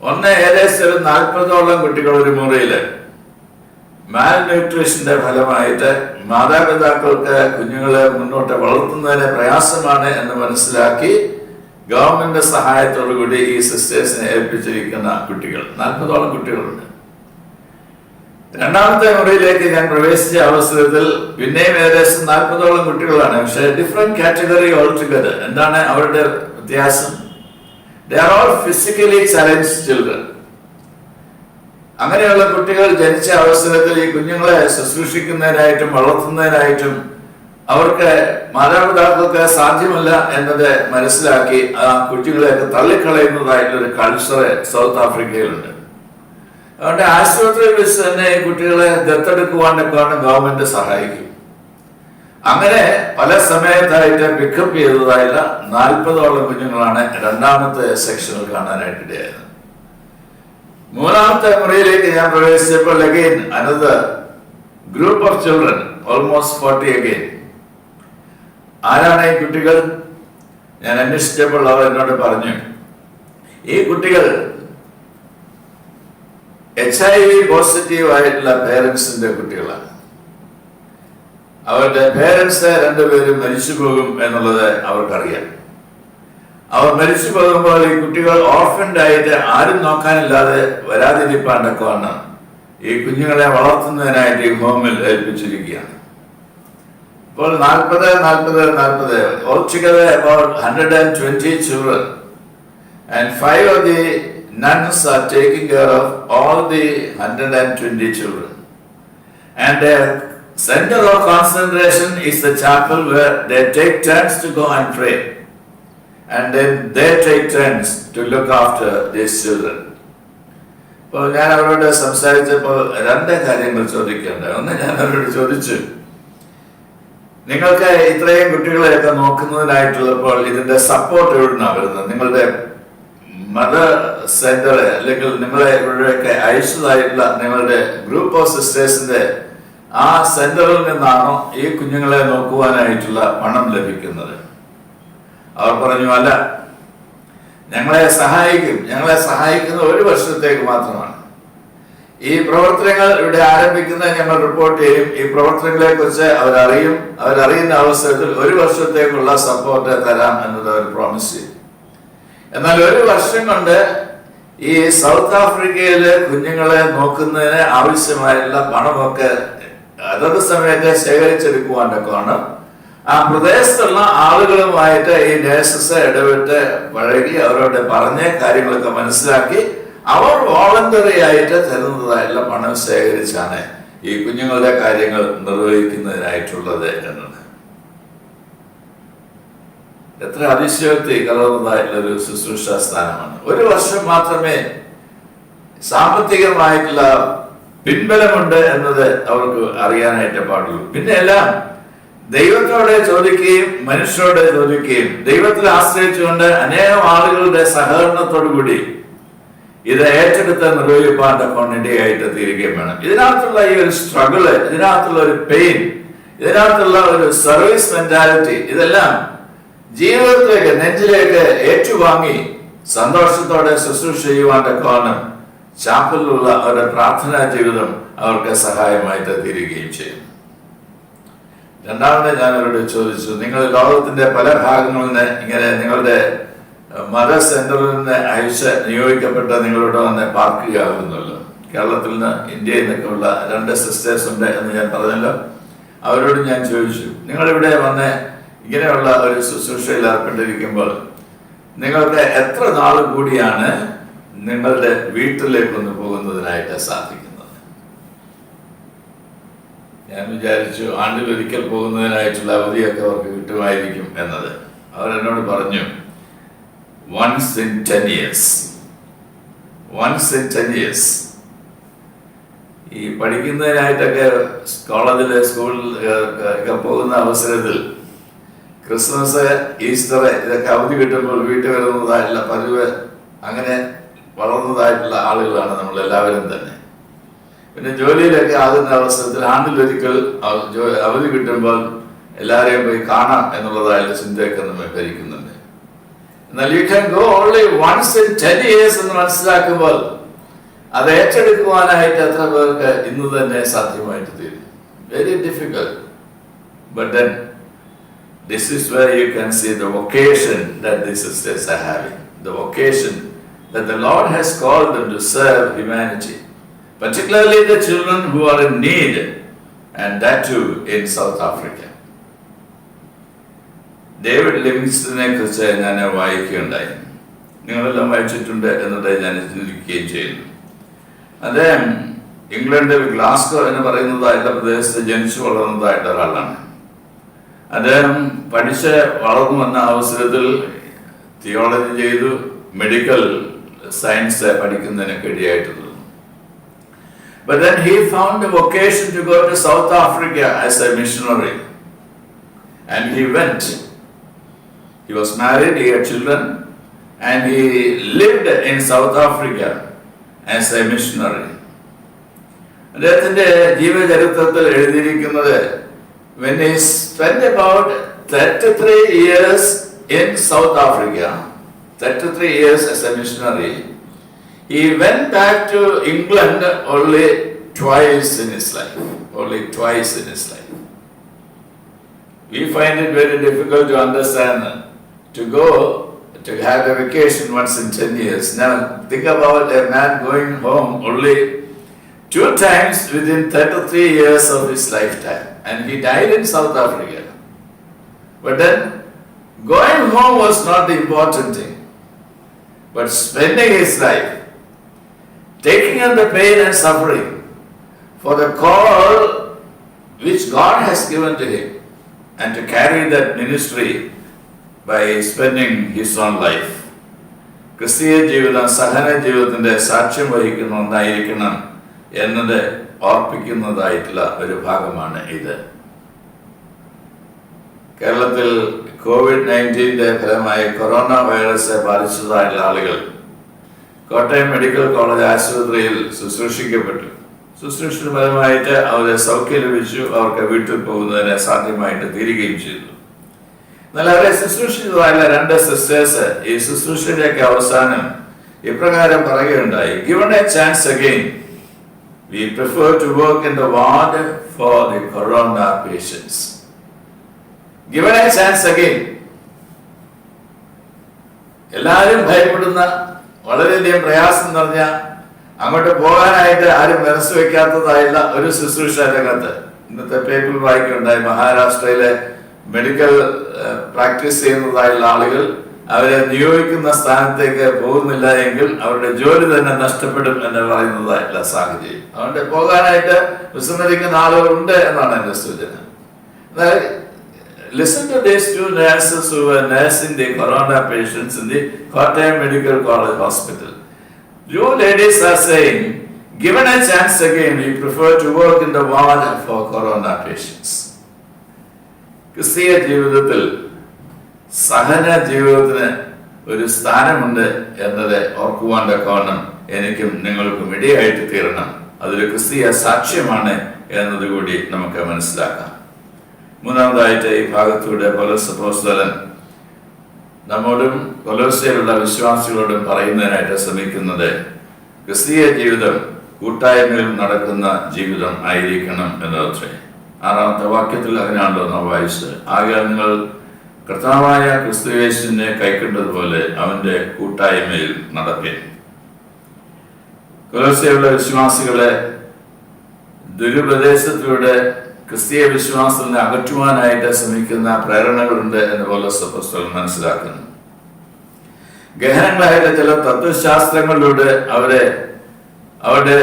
ഒന്ന് ഏകദേശം 40ഓളം കുട്ടികൾ ഒരു മുറിയില് മാൽ ന്യൂട്രീഷന്റെ ഫലമായിട്ട് മാതാപിതാക്കൾക്ക് കുഞ്ഞുങ്ങളെ മുന്നോട്ട് വളർത്തുന്നതിന് പ്രയാസമാണ് എന്ന് മനസ്സിലാക്കി ഗവൺമെന്റ് സഹായത്തോടു കൂടി ഈ സിസ്റ്റേഴ്സിനെ ഏൽപ്പിച്ചിരിക്കുന്ന കുട്ടികൾ 40ഓളം കുട്ടികളുണ്ട്. രണ്ടാമത്തെ മുറിയിലേക്ക് ഞാൻ പ്രവേശിച്ച അവസരത്തിൽ പിന്നെയും ഏകദേശം 40ഓളം കുട്ടികളാണ്, പക്ഷെ ഡിഫറെന്റ് കാറ്റഗറി ഓൾ ടുഗദർ. എന്താണ് അവരുടെ വ്യത്യാസം? They are all physically challenged children. അങ്ങനെയുള്ള കുട്ടികൾ ജനിച്ച അവസരത്തിൽ ഈ കുഞ്ഞുങ്ങളെ ശുശ്രൂഷിക്കുന്നതിനായിട്ടും വളർത്തുന്നതിനായിട്ടും അവർക്ക് മാതാപിതാക്കൾക്ക് സാധ്യമല്ല എന്നത് മനസ്സിലാക്കി ആ കുട്ടികളെയൊക്കെ തള്ളിക്കളയുന്നതായിട്ടുള്ളൊരു കൾച്ചർ സൗത്ത് ആഫ്രിക്കയിലുണ്ട്. അതുകൊണ്ട് ആശുപത്രിയിൽ വെച്ച് തന്നെ കുട്ടികളെ ദത്തെടുക്കുവാനൊക്കെയാണ് ഗവൺമെന്റ് സഹായിക്കും. അങ്ങനെ പല സമയത്തായിട്ട് പിക്കപ്പ് ചെയ്തതായുള്ള 40ഓളം കുഞ്ഞുങ്ങളാണ് രണ്ടാമത്തെ സെക്ഷനിൽ കാണാനായിട്ടിടയായത്. മൂന്നാമത്തെ മുറിയിലേക്ക് ഞാൻ പ്രവേശിച്ചപ്പോൾ again another group of children, almost 40 again. ആരാണ് ഈ കുട്ടികൾ? ഞാൻ അന്വേഷിച്ചപ്പോൾ അവർ എന്നോട് പറഞ്ഞു, ഈ കുട്ടികൾ HIV പോസിറ്റീവ് ആയിട്ടുള്ള പേരൻസിന്റെ കുട്ടികളാണ്. അവരുടെ പേരൻസ് 2 പേരും മരിച്ചു പോകും എന്നുള്ളത് അവർക്കറിയാം. അവർ മരിച്ചു പോകുമ്പോൾ ഈ കുട്ടികൾ ഓർഫൻഡ് ആയിട്ട് ആരും നോക്കാനില്ലാതെ വരാതിരിപ്പാണ്ടൊക്കെയാണ് ഈ കുഞ്ഞുങ്ങളെ വളർത്തുന്നതിനായിട്ട് ഈ ഹോമിൽ ഏൽപ്പിച്ചിരിക്കുകയാണ്. ഇപ്പോൾ 40 altogether about 120 children, and 5 of the nuns are taking care of all the 120 children, and their center of concentration is the chapel where they take turns to go and pray, and then they take turns to look after these children. അപ്പോൾ ഞാൻ അവരോട് സംസാരിച്ചപ്പോൾ 2 കാര്യങ്ങൾ ചോദിക്കേണ്ടത്. ഒന്ന്, ഞാൻ അവരോട് ചോദിച്ചു, നിങ്ങൾക്ക് ഇത്രയും കുട്ടികളെയൊക്കെ നോക്കുന്നതിനായിട്ടുള്ളപ്പോൾ ഇതിന്റെ സപ്പോർട്ട് എവിടുന്നാണ് വരുന്നത്? നിങ്ങളുടെ മദർ സെന്റർ അല്ലെങ്കിൽ നിങ്ങളെ ഇവിടെയൊക്കെ അയച്ചതായിട്ടുള്ള നിങ്ങളുടെ ഗ്രൂപ്പ് ഓഫ് സിസ്റ്റേഴ്സിന്റെ ആ സെന്ററിൽ നിന്നാണോ ഈ കുഞ്ഞുങ്ങളെ നോക്കുവാനായിട്ടുള്ള പണം ലഭിക്കുന്നത്? അവർ പറഞ്ഞു, അല്ല, ഞങ്ങളെ സഹായിക്കുന്ന 1 വർഷത്തേക്ക് മാത്രമാണ്. ഈ പ്രവർത്തനങ്ങൾ ഇവിടെ ആരംഭിക്കുന്നത് ഞങ്ങൾ റിപ്പോർട്ട് ചെയ്യും. ഈ പ്രവർത്തനങ്ങളെ കുറിച്ച് അവരറിയുന്ന അവസരത്തിൽ 1 വർഷത്തേക്കുള്ള സപ്പോർട്ട് തരാം എന്നത് അവർ പ്രോമിസ് ചെയ്യും. എന്നാൽ ഒരു വർഷം കൊണ്ട് ഈ സൗത്ത് ആഫ്രിക്കയിലെ കുഞ്ഞുങ്ങളെ നോക്കുന്നതിന് ആവശ്യമായുള്ള പണമൊക്കെ അതത് സമയത്ത് ശേഖരിച്ചെടുക്കുവാനൊക്കെയാണ് ആ പ്രദേശത്തുള്ള ആളുകളുമായിട്ട് ഈ നേഴ്സസ് ഇടപെട്ട് പഴകി അവരോട് പറഞ്ഞ കാര്യങ്ങളൊക്കെ മനസ്സിലാക്കി അവർ വോളണ്ടറി ആയിട്ട് തരുന്നതായുള്ള പണം ശേഖരിച്ചാണ് ഈ കുഞ്ഞുങ്ങളുടെ കാര്യങ്ങൾ നിർവഹിക്കുന്നതിനായിട്ടുള്ളത് എന്നത്. എത്ര അതിശയോക്തി കലർന്നതായിട്ടുള്ള ഒരു ശുശ്രൂഷ സ്ഥാനമാണ്. ഒരു വർഷം മാത്രമേ സാമ്പത്തികമായിട്ടുള്ള പിൻബലമുണ്ട് എന്നത് അവർക്ക് അറിയാനായിട്ട് പാടുള്ളൂ. പിന്നെ എല്ലാം ദൈവത്തോടെ ചോദിക്കുകയും മനുഷ്യരോടെ ചോദിക്കുകയും ദൈവത്തിൽ ആശ്രയിച്ചുകൊണ്ട് അനേകം ആളുകളുടെ സഹകരണത്തോടു കൂടി ഇത് ഏറ്റെടുത്ത് നിർവഹിപ്പാൻ കൊണ്ടിടയായിട്ട് തീരുകയും വേണം. ഇതിനകത്തുള്ള ഈ ഒരു സ്ട്രഗിള്, ഇതിനകത്തുള്ള ഒരു പെയിൻ, ഇതിനകത്തുള്ള ഒരു സർവീസ് മെന്റാലിറ്റി, ഇതെല്ലാം ജീവിതത്തിലേക്ക് നെഞ്ചിലേക്ക് ഏറ്റുവാങ്ങി സന്തോഷത്തോടെ ശുശ്രൂഷ ചെയ്യുവാനൊക്കെ ചാപ്പലിലുള്ള അവരുടെ പ്രാർത്ഥനാ ജീവിതം അവർക്ക് സഹായമായിട്ട് തീരുകയും ചെയ്യും. രണ്ടാമത് ഞാൻ അവരോട് ചോദിച്ചു, നിങ്ങൾ ലോകത്തിന്റെ പല ഭാഗങ്ങളിൽ നിന്ന് ഇങ്ങനെ നിങ്ങളുടെ മദർ സെന്ററിൽ നിന്ന് അയച്ച് നിയോഗിക്കപ്പെട്ട നിങ്ങളോട് വന്ന് പാർക്കുകയാകുന്നല്ലോ. കേരളത്തിൽ നിന്ന് ഇന്ത്യയിൽ നിന്നൊക്കെ ഉള്ള 2 സിസ്റ്റേഴ്സ് ഉണ്ട് എന്ന് ഞാൻ പറഞ്ഞല്ലോ. അവരോട് ഞാൻ ചോദിച്ചു, നിങ്ങളിവിടെ വന്ന് ഇങ്ങനെയുള്ള ഒരു ശുശ്രൂഷയിൽ ഏർപ്പെട്ടിരിക്കുമ്പോൾ നിങ്ങൾക്ക് എത്ര നാൾ കൂടിയാണ് നിങ്ങളുടെ വീട്ടിലേക്കൊന്ന് പോകുന്നതിനായിട്ട് സാധിക്കുന്നത്? ഞാൻ വിചാരിച്ചു ആണ്ടിലൊരിക്കൽ പോകുന്നതിനായിട്ടുള്ള അവധിയൊക്കെ അവർക്ക് കിട്ടുമായിരിക്കും എന്നത്. അവരെന്നോട് പറഞ്ഞു, once in 10 years. ഈ പഠിക്കുന്നതിനായിട്ടൊക്കെ കോളേജിലെ സ്കൂളിൽ ഒക്കെ പോകുന്ന അവസരത്തിൽ ക്രിസ്മസ്, ഈസ്റ്റർ ഇതൊക്കെ അവധി കിട്ടുമ്പോൾ വീട്ടിൽ വരുന്നതായിട്ടുള്ള പതിവ്, അങ്ങനെ വളർന്നതായിട്ടുള്ള ആളുകളാണ് നമ്മൾ എല്ലാവരും തന്നെ. പിന്നെ ജോലിയിലൊക്കെ ആകുന്ന അവസരത്തിൽ ആണ്ടിലൊരിക്കൽ അവധി കിട്ടുമ്പോൾ എല്ലാവരെയും പോയി കാണാം എന്നുള്ളതായിട്ടുള്ള ചിന്തയൊക്കെ നമ്മൾ ഭരിക്കുന്നുണ്ട്. എന്നാൽ you can go only once in 10 years എന്ന് മനസ്സിലാക്കുമ്പോൾ അത് ഏറ്റെടുക്കുവാനായിട്ട് എത്ര പേർക്ക് ഇന്ന് തന്നെ സാധ്യമായിട്ട് തീരും? Very difficult. But then this is where you can see the vocation that these sisters are having, the vocation that the Lord has called them to serve humanity, particularly the children who are in need, and that too in South Africa. David ലിവിങ്സ്റ്റനെ കുറിച്ച് ഞാൻ വായിക്കുകയുണ്ടായി. നിങ്ങളെല്ലാം വായിച്ചിട്ടുണ്ട് എന്നത് ഞാൻ ചിന്തിക്കുകയും ചെയ്യുന്നു. അദ്ദേഹം ഇംഗ്ലണ്ടിൽ ഗ്ലാസ്കോ എന്ന് പറയുന്നതായിട്ടുള്ള പ്രദേശത്ത് ജനിച്ചു വളർന്നതായിട്ട് ഒരാളാണ്. അദ്ദേഹം പഠിച്ച് വളർന്നു വന്ന അവസരത്തിൽ തിയോളജി ചെയ്തു, മെഡിക്കൽ സയൻസ് പഠിക്കുന്നതിനൊക്കെ ഇടയായിട്ട് തോന്നുന്നു. But then he found a vocation to go to South Africa as a missionary, and he went. He was married, he had children, and he lived in South Africa as a missionary. അദ്ദേഹത്തിന്റെ ജീവചരിത്രത്തിൽ എഴുതിയിരിക്കുന്നത്, when he spent about 33 years in South Africa, 33 years as a missionary, he went back to England only twice in his life. We find it very difficult to understand to go to have a vacation once in 10 years. Now think about a man going home only 2 times within 33 years of his lifetime, and he died in South Africa. But then going home was not the important thing, but spending his life taking on the pain and suffering for the call which God has given to him, and to carry that ministry by spending his own life. ക്രിസ്തീയ ജീവിതം സഹന ജീവിതത്തിന്റെ സാക്ഷ്യം വഹിക്കുന്ന ഒന്നായിരിക്കണം എന്നത് ഓർപ്പിക്കുന്നതായിട്ടുള്ള ഒരു ഭാഗമാണ് ഇത്. കേരളത്തിൽ COVID-19 ഫലമായി കൊറോണ വൈറസ് ബാധിച്ചതായിട്ടുള്ള ആളുകൾ കോട്ടയം മെഡിക്കൽ കോളേജ് ആശുപത്രിയിൽ ശുശ്രൂഷിക്കപ്പെട്ടു. ശുശ്രൂഷയുടെ ഫലമായിട്ട് അവരെ സൗഖ്യം ലഭിച്ചു. അവർക്ക് വീട്ടിൽ പോകുന്നതിന് സാധ്യമായിട്ട് തീരുകയും ചെയ്തു. എന്നാൽ അവരെ ശുശ്രൂഷിച്ചതായുള്ള 2 സിസ്റ്റേഴ്സ് ഈ ശുശ്രൂഷയുടെയൊക്കെ അവസാനം ഇപ്രകാരം പറയുകയുണ്ടായി, given a chance again, we prefer to work in the ward for the corona patients. Given a chance again, എല്ലാവരും ഭയപ്പെടുന്ന, വളരെയധികം പ്രയാസം നിറഞ്ഞ, അങ്ങോട്ട് പോകാനായിട്ട് ആരും മനസ്സ് വെക്കാത്തതായുള്ള ഒരു ശുശ്രൂഷ രംഗത്ത് ഇന്നത്തെ പേപ്പറിൽ വായിക്കുകയുണ്ടായി. മഹാരാഷ്ട്രയിലെ മെഡിക്കൽ പ്രാക്ടീസ് ചെയ്യുന്നതായുള്ള ആളുകൾ അവരെ നിയോഗിക്കുന്ന സ്ഥാനത്തേക്ക് പോകുന്നില്ല എങ്കിൽ അവരുടെ ജോലി തന്നെ നഷ്ടപ്പെടും എന്ന് പറയുന്നതായിട്ടുള്ള സാഹചര്യം. അതുകൊണ്ട് പോകാനായിട്ട് വിസമ്മതിക്കുന്ന ആളുകളുണ്ട് എന്നാണ് എന്റെ സൂചന. Listen to these two nurses who were nursing the corona patients in the Kottayam Medical College Hospital. You ladies are saying, given a chance again, we prefer to work in the ward for corona patients. ക്രിസ്തീയ ജീവിതത്തിൽ സഹന ജീവിതത്തിന് ഒരു സ്ഥാനമുണ്ട് എന്നത് ഓർക്കുവാൻ തക്കവണ്ണം എനിക്കും നിങ്ങൾക്കും ഇടയായിട്ട് തീരണം. അതൊരു ക്രിസ്തീയ സാക്ഷ്യമാണ് എന്നതുകൂടി നമുക്ക് മനസ്സിലാക്കാം. മൂന്നാമതായിട്ട് ഈ ഭാഗത്തൂടെ പൗലോസ് അപ്പോസ്തലൻ നമ്മോടും കൊലോസ്യയിലുള്ള വിശ്വാസികളോടും പറയുന്നതിനായിട്ട് ശ്രമിക്കുന്നത് ക്രിസ്തീയ ജീവിതം കൂട്ടായ്മയിൽ നടക്കുന്ന ജീവിതം ആയിരിക്കണം എന്നത്രേ. 6ാമത്തെ വാക്യത്തിൽ അങ്ങനെയാണല്ലോ നാം വായിച്ചത്. ആകയാൽ നിങ്ങൾ കർത്താവായ ക്രിസ്തുയേശുവിനെ കൈക്കൊണ്ടതുപോലെ അവന്റെ കൂട്ടായ്മയിൽ നടപ്പിൻ. കൊലോസ്യയിലുള്ള വിശ്വാസികളെ ദുരുപദേശത്തിലൂടെ ക്രിസ്തീയ വിശ്വാസത്തിനെ അകറ്റുവാനായിട്ട് ശ്രമിക്കുന്ന പ്രേരണകളുണ്ട് എന്ന് പൗലോസ് അപ്പോസ്തലൻ മനസ്സിലാക്കുന്നു. ഗഹനങ്ങളായിട്ടുള്ള ചില തത്വശാസ്ത്രങ്ങളിലൂടെ അവരുടെ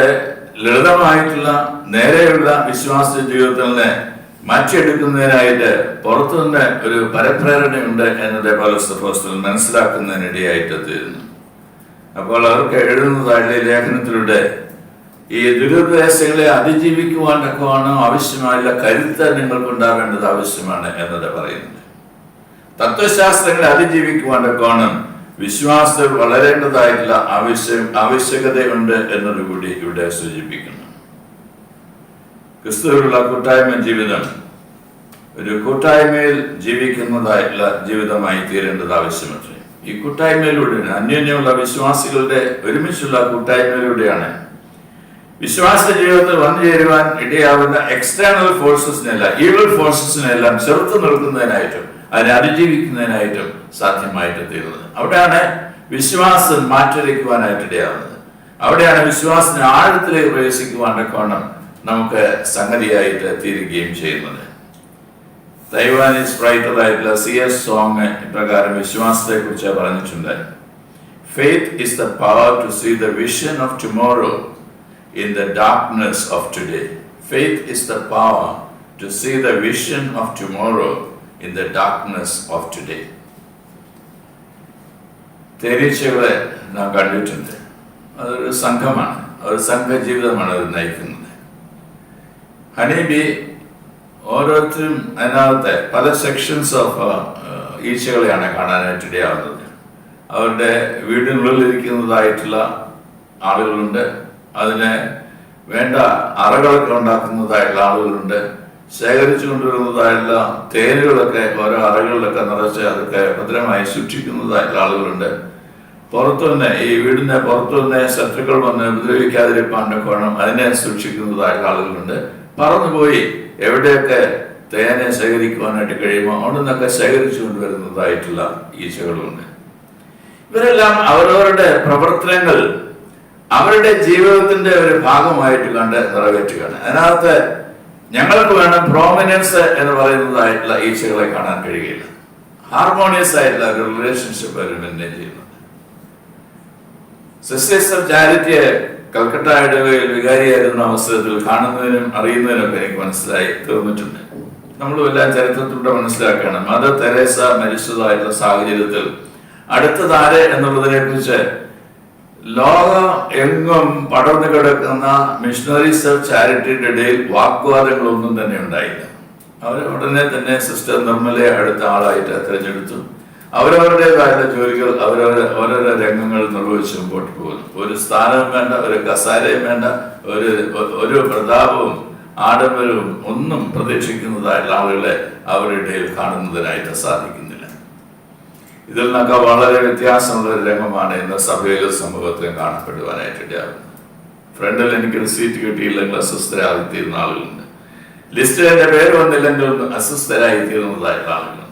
ലളിതമായിട്ടുള്ള നേരെയുള്ള വിശ്വാസ ജീവിതത്തിനെ മാറ്റിയെടുക്കുന്നതിനായിട്ട് പുറത്തുനിന്ന് ഒരു പരപ്രേരണയുണ്ട് എന്നത് പൗലോസ് അപ്പോസ്തലൻ മനസ്സിലാക്കുന്നതിനിടയായിട്ട് തീരുന്നു. അപ്പോൾ അവർക്ക് എഴുതുന്നതായിട്ടുള്ള ലേഖനത്തിലൂടെ ഈ ദുരുപദേശങ്ങളെ അതിജീവിക്കുവാൻ തക്കവണ്ണം ആവശ്യമായുള്ള കരുത്ത് നിങ്ങൾക്കുണ്ടാവേണ്ടത് ആവശ്യമാണ് എന്നത് പറയുന്നത്. തത്വശാസ്ത്രങ്ങളെ അതിജീവിക്കുവാൻ തക്കവണ്ണം വിശ്വാസത്തിൽ വളരേണ്ടതായിട്ടുള്ള ആവശ്യകതയുണ്ട് എന്നതുകൂടി ഇവിടെ സൂചിപ്പിക്കുന്നു. ക്രിസ്തുവിലുള്ള കൂട്ടായ്മ ജീവിതം ഒരു കൂട്ടായ്മയിൽ ജീവിക്കുന്നതായിട്ടുള്ള ജീവിതമായി തീരേണ്ടത് ആവശ്യമത്രേ. ഈ കൂട്ടായ്മയിലൂടെ അന്യോന്യമുള്ള വിശ്വാസികളുടെ ഒരുമിച്ചുള്ള കൂട്ടായ്മയിലൂടെയാണ് വിശ്വാസ ജീവിതത്തിൽ വന്നു ചേരുവാൻ ഇടയാവുന്ന എക്സ്റ്റേണൽ ഫോഴ്സസിനെല്ലാം, ഈവൽ ഫോഴ്സസിനെല്ലാം ചെറുത്തു നിൽക്കുന്നതിനായിട്ടും അതിനെ അതിജീവിക്കുന്നതിനായിട്ടും സാധ്യമായിട്ട് തീരുന്നത്. അവിടെയാണ് വിശ്വാസം മാറ്റിവെക്കുവാനായിട്ട് ഇടയാവുന്നത്. അവിടെയാണ് വിശ്വാസത്തിന് ആഴത്തിലേക്ക് പ്രവേശിക്കുവാൻ തക്കവണ്ണം നമുക്ക് സംഗതിയായിട്ട് തീരുകയും ചെയ്യുന്നത്. Taiwanese റൈറ്ററായിട്ടുള്ള C.S. സോങ് ഇപ്രകാരം വിശ്വാസത്തെ കുറിച്ച് പറഞ്ഞിട്ടുണ്ട്. Faith is the power to see the vision of tomorrow in the darkness of today. Faith is the power to see the vision of tomorrow in the darkness of today. തേനീച്ചകളെ നാം കണ്ടിട്ടുണ്ട്. അതൊരു സംഘമാണ്, ഒരു സംഘജീവിതമാണ് അത് നയിക്കുന്നത്. ഹണിബി ഓരോരുത്തരും അതിനകത്തെ പല സെക്ഷൻസ് ഓഫ് ഈച്ചകളെയാണ് കാണാനായിട്ട് ഇടയാവുന്നത്. അവരുടെ വീടിനുള്ളിൽ ഇരിക്കുന്നതായിട്ടുള്ള ആളുകളുണ്ട്, അതിന് വേണ്ട അറകളൊക്കെ ഉണ്ടാക്കുന്നതായിട്ടുള്ള ആളുകളുണ്ട്, ശേഖരിച്ചു കൊണ്ടുവരുന്നതായിട്ടുള്ള തേനുകളൊക്കെ ഓരോ അറകളിലൊക്കെ നിറച്ച് അതൊക്കെ ഭദ്രമായി സൂക്ഷിക്കുന്നതായിട്ടുള്ള ആളുകളുണ്ട്. പുറത്തുനിന്ന് ഈ വീടിന്റെ പുറത്തുനിന്ന് ശത്രുക്കൾ വന്ന് ഉപദ്രവിക്കാതിരിപ്പാണ്ട് വേണം അതിനെ സൂക്ഷിക്കുന്നതായിട്ടുള്ള ആളുകളുണ്ട്. പറന്നുപോയി എവിടെയൊക്കെ തേനെ ശേഖരിക്കുവാനായിട്ട് കഴിയുമോ അവിടെ നിന്നൊക്കെ ശേഖരിച്ചു കൊണ്ടുവരുന്നതായിട്ടുള്ള ഈച്ചകളുണ്ട്. ഇവരെല്ലാം അവരവരുടെ പ്രവർത്തനങ്ങൾ അവരുടെ ജീവിതത്തിന്റെ ഒരു ഭാഗമായിട്ട് കണ്ട് നിറവേറ്റുകയാണ്. അതിനകത്ത് ഞങ്ങൾക്ക് വേണം പ്രോമിനൻസ് എന്ന് പറയുന്നതായിട്ടുള്ള ഈച്ചകളെ കാണാൻ കഴിയില്ല. ഹാർമോണിയസ് ആയിട്ടുള്ള ഒരു റിലേഷൻഷിപ്പ് അവർ മെയിൻറ്റെയിൻ ചെയ്യുന്നുണ്ട്. സിസ്റ്റേഴ്സ് ഓഫ് ചാരിറ്റിയെ കൽക്കട്ട ഇടവകയിൽ വികാരിയായിരുന്ന അവസരത്തിൽ കാണുന്നതിനും അറിയുന്നതിനൊക്കെ എനിക്ക് മനസ്സിലായി തീർന്നിട്ടുണ്ട്. നമ്മളും എല്ലാം ചരിത്രത്തിലൂടെ മനസ്സിലാക്കുകയാണ്. മദർ തെരേസ മരിച്ചതായിട്ടുള്ള സാഹചര്യത്തിൽ അടുത്തതാരെ എന്നുള്ളതിനെ കുറിച്ച് ലോകം എങ്ങും പടർന്നു കിടക്കുന്ന മിഷണറീസ് ഓഫ് ചാരിറ്റിയുടെ ഇടയിൽ വാഗ്വാദങ്ങളൊന്നും തന്നെ ഉണ്ടായില്ല. അവർ ഉടനെ തന്നെ സിസ്റ്റർ നിർമ്മലയെ അടുത്ത ആളായിട്ട് തിരഞ്ഞെടുത്തു. അവരവരുടേതായിട്ടുള്ള ജോലികൾ ഓരോരോ രംഗങ്ങൾ നിർവഹിച്ച് മുമ്പോട്ട് പോകുന്നു. ഒരു സ്ഥാനവും വേണ്ട, ഒരു കസാരയും വേണ്ട, ഒരു പ്രതാപവും ആഡംബരവും ഒന്നും പ്രതീക്ഷിക്കുന്നതായിട്ടുള്ള ആളുകളെ അവരുടെ ഇടയിൽ കാണുന്നതിനായിട്ട് സാധിക്കുന്നില്ല. ഇതിൽ നിന്നൊക്കെ വളരെ വ്യത്യാസമുള്ള ഒരു രംഗമാണ് ഇന്ന് സഭയിലും സമൂഹത്തിലും കാണപ്പെടുവാനായിട്ട് ഇടയാകുന്നത്. ഫ്രണ്ടിൽ എനിക്കൊരു സീറ്റ് കിട്ടിയില്ലെങ്കിൽ അസ്വസ്ഥരായിത്തീരുന്ന ആളുകളുണ്ട്. ലിസ്റ്റിൽ എൻ്റെ പേര് വന്നില്ലെങ്കിൽ അസ്വസ്ഥരായിത്തീരുന്നതായിട്ടുള്ള ആളുകളുണ്ട്.